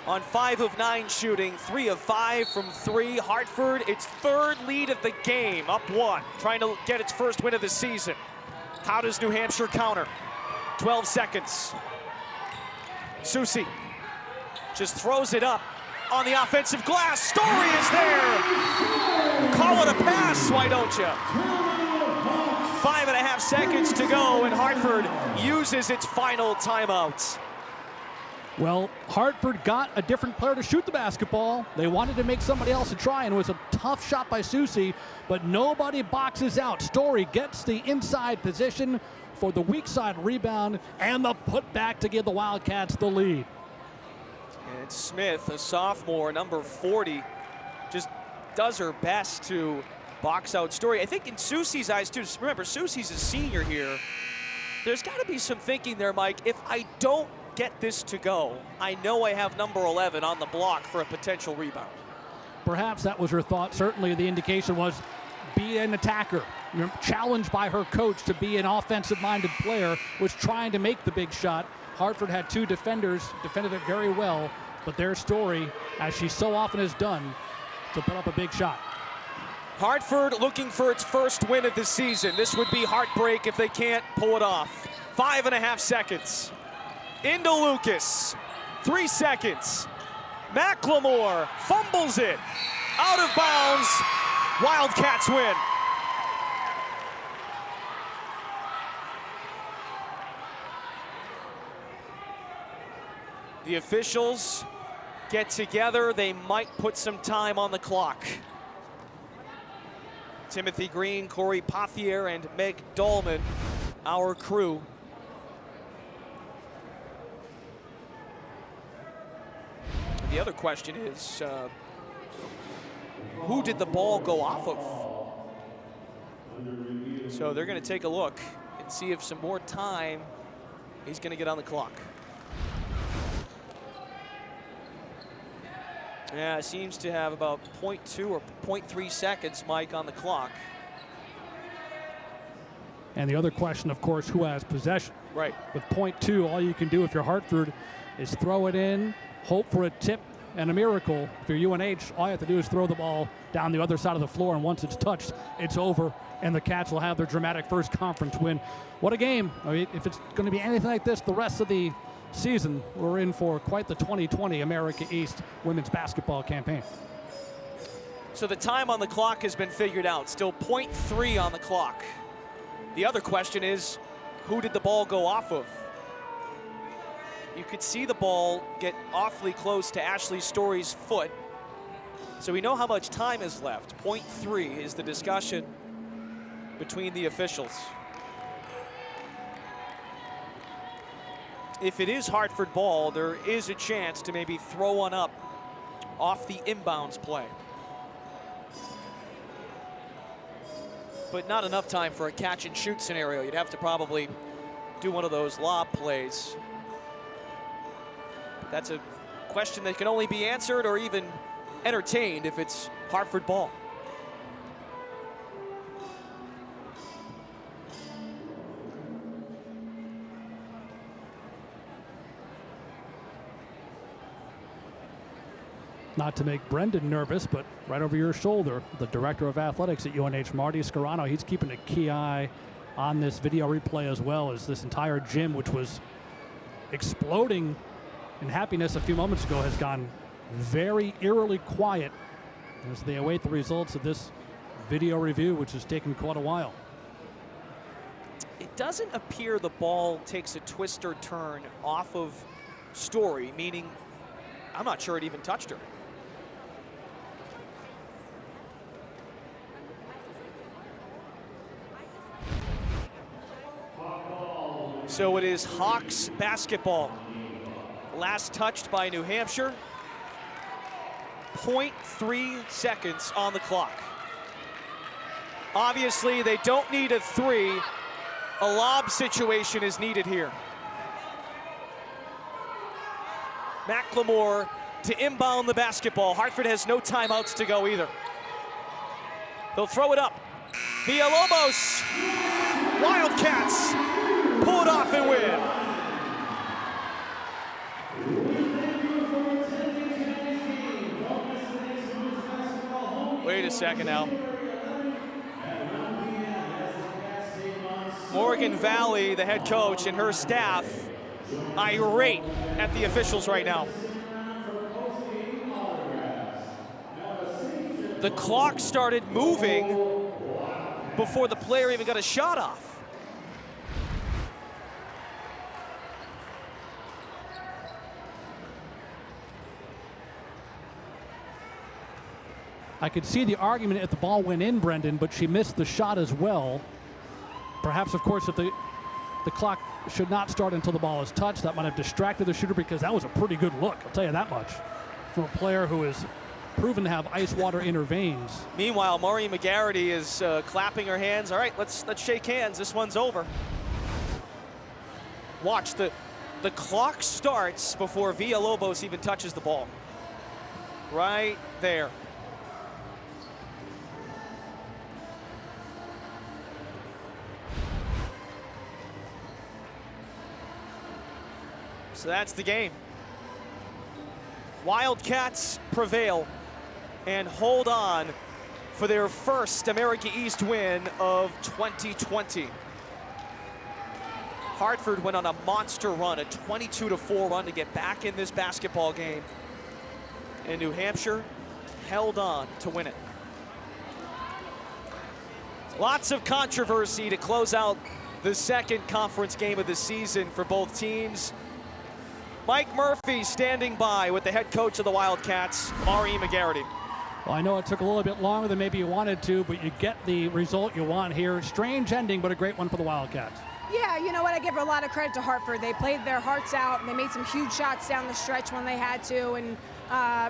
on 5 of 9 shooting, 3 of 5 from 3. Hartford, its third lead of the game, up 1, trying to get its first win of the season. How does New Hampshire counter? 12 seconds. Susi just throws it up on the offensive glass. Story is there. Call it a pass, why don't you? 5.5 seconds to go, and Hartford uses its final timeout. Well, Hartford got a different player to shoot the basketball. They wanted to make somebody else a try, and it was a tough shot by Susi, but nobody boxes out. Story gets the inside position for the weak side rebound and the putback to give the Wildcats the lead. And Smith, a sophomore, number 40, just does her best to box out Story. I think in Susi's eyes, too, remember, Susi's a senior here. There's got to be some thinking there, Mike. If I don't get this to go, I know I have number 11 on the block for a potential rebound. Perhaps that was her thought. Certainly the indication was be an attacker. You're challenged by her coach to be an offensive-minded player, was trying to make the big shot. Hartford had 2 defenders, defended it very well, but their Story, as she so often has done, to put up a big shot. Hartford looking for its first win of the season. This would be heartbreak if they can't pull it off. 5.5 seconds. Into Lucas. 3 seconds. McLemore fumbles it. Out of bounds. Wildcats win. The officials get together. They might put some time on the clock. Timothy Green, Corey Pothier, and Meg Dahlman, our crew. The other question is, who did the ball go off of? So they're going to take a look and see if some more time he's going to get on the clock. Yeah, seems to have about 0.2 or 0.3 seconds, Mike, on the clock. And the other question, of course, who has possession? Right. With 0.2, all you can do if you're Hartford is throw it in, hope for a tip and a miracle. If you're UNH, all you have to do is throw the ball down the other side of the floor, and once it's touched, it's over, and the Cats will have their dramatic first conference win. What a game. I mean, if it's going to be anything like this the rest of the season, we're in for quite the 2020 America East women's basketball campaign. So the time on the clock has been figured out. Still 0.3 on the clock. The other question is, who did the ball go off of? You could see the ball get awfully close to Ashley Story's foot. So we know how much time is left. 0.3 is the discussion between the officials. If it is Hartford ball, there is a chance to maybe throw one up off the inbounds play. But not enough time for a catch and shoot scenario. You'd have to probably do one of those lob plays. That's a question that can only be answered or even entertained if it's Hartford ball. Not to make Brendan nervous, but right over your shoulder, the director of athletics at UNH, Marty Scarano, he's keeping a key eye on this video replay as well as this entire gym, which was exploding in happiness a few moments ago, has gone very eerily quiet as they await the results of this video review, which has taken quite a while. It doesn't appear the ball takes a twist or turn off of Story, meaning I'm not sure it even touched her. So it is Hawks basketball. last touched by New Hampshire. 0.3 seconds on the clock. Obviously, they don't need a 3. A lob situation is needed here. McLemore to inbound the basketball. Hartford has no timeouts to go either. They'll throw it up. Villalobos. Wildcats pull it off and win. Wait a second now. Morgan Valley, the head coach, and her staff irate at the officials right now. The clock started moving before the player even got a shot off. I could see the argument if the ball went in, Brendan, but she missed the shot as well. Perhaps, of course, if the clock should not start until the ball is touched, that might have distracted the shooter, because that was a pretty good look, I'll tell you that much, from a player who is proven to have ice water in her veins. Meanwhile, Maureen McGarity is clapping her hands. All right, let's shake hands. This one's over. Watch, the clock starts before Villalobos even touches the ball. Right there. So that's the game. Wildcats prevail and hold on for their first America East win of 2020. Hartford went on a monster run, a 22-4 run to get back in this basketball game. And New Hampshire held on to win it. Lots of controversy to close out the second conference game of the season for both teams. Mike Murphy standing by with the head coach of the Wildcats, Maureen McGarity. Well, I know it took a little bit longer than maybe you wanted to, but you get the result you want here. Strange ending, but a great one for the Wildcats. Yeah, you know what? I give a lot of credit to Hartford. They played their hearts out, and they made some huge shots down the stretch when they had to. And,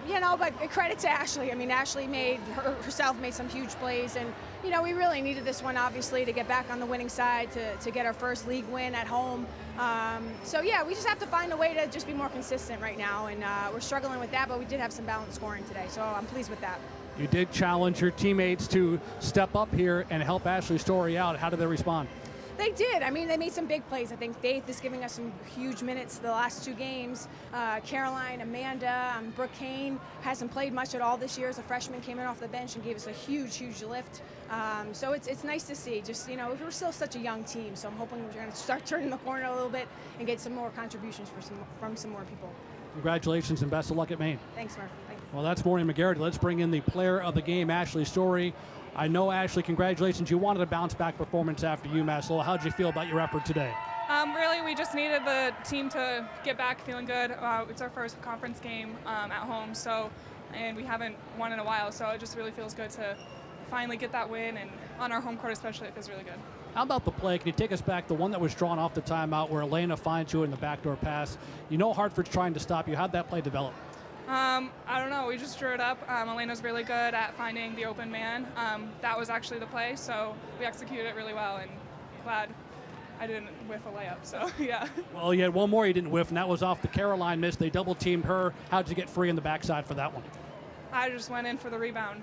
you know, but credit to Ashley. I mean, Ashley herself made some huge plays. And, you know, we really needed this one, obviously, to get back on the winning side, to get our first league win at home. So, yeah, we just have to find a way to just be more consistent right now. And we're struggling with that, but we did have some balanced scoring today. So I'm pleased with that. You did challenge your teammates to step up here and help Ashley Story out. How did they respond? They did. I mean, they made some big plays. I think Faith is giving us some huge minutes the last 2 games. Caroline, Amanda, Brooke Kane hasn't played much at all this year as a freshman, came in off the bench and gave us a huge, huge lift. So it's nice to see. Just, you know, we're still such a young team, so I'm hoping we're going to start turning the corner a little bit and get some more contributions from some more people. Congratulations and best of luck at Maine. Thanks, Murphy. Thanks. Well, that's Maureen McGarity. Let's bring in the player of the game, Ashley Story. I know, Ashley, congratulations. You wanted a bounce-back performance after UMass Lowell. How did you feel about your effort today? Really, we just needed the team to get back feeling good. It's our first conference game at home, and we haven't won in a while, so it just really feels good to finally get that win, and on our home court especially, it feels really good. How about the play? Can you take us back, the one that was drawn off the timeout where Elena finds you in the backdoor pass? You know Hartford's trying to stop you. How'd that play develop? I don't know. We just drew it up. Elena's really good at finding the open man. That was actually the play, so we executed it really well, and glad I didn't whiff a layup, so yeah. Well, you had one more you didn't whiff, and that was off the Caroline miss. They double-teamed her. How'd you get free in the backside for that one? I just went in for the rebound.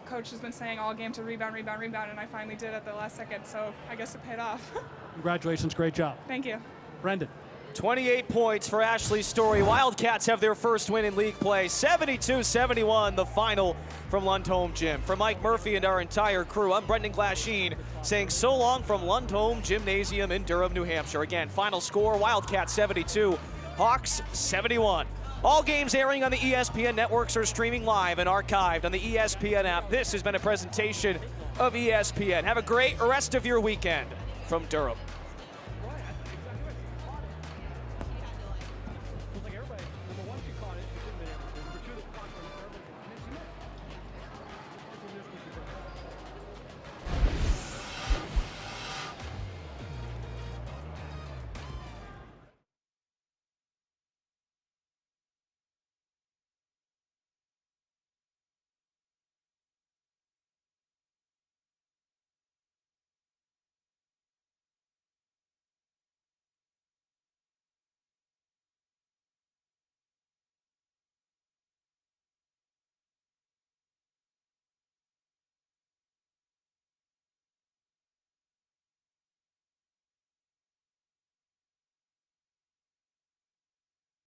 Coach has been saying all game to rebound, rebound, rebound, and I finally did at the last second, so I guess it paid off. Congratulations. Great job. Thank you. Brendan. 28 points for Ashley Story. Wildcats have their first win in league play. 72-71, the final from Lundholm Gym. For Mike Murphy and our entire crew, I'm Brendan Glasheen saying so long from Lundholm Gymnasium in Durham, New Hampshire. Again, final score, Wildcats 72, Hawks 71. All games airing on the ESPN networks are streaming live and archived on the ESPN app. This has been a presentation of ESPN. Have a great rest of your weekend from Durham.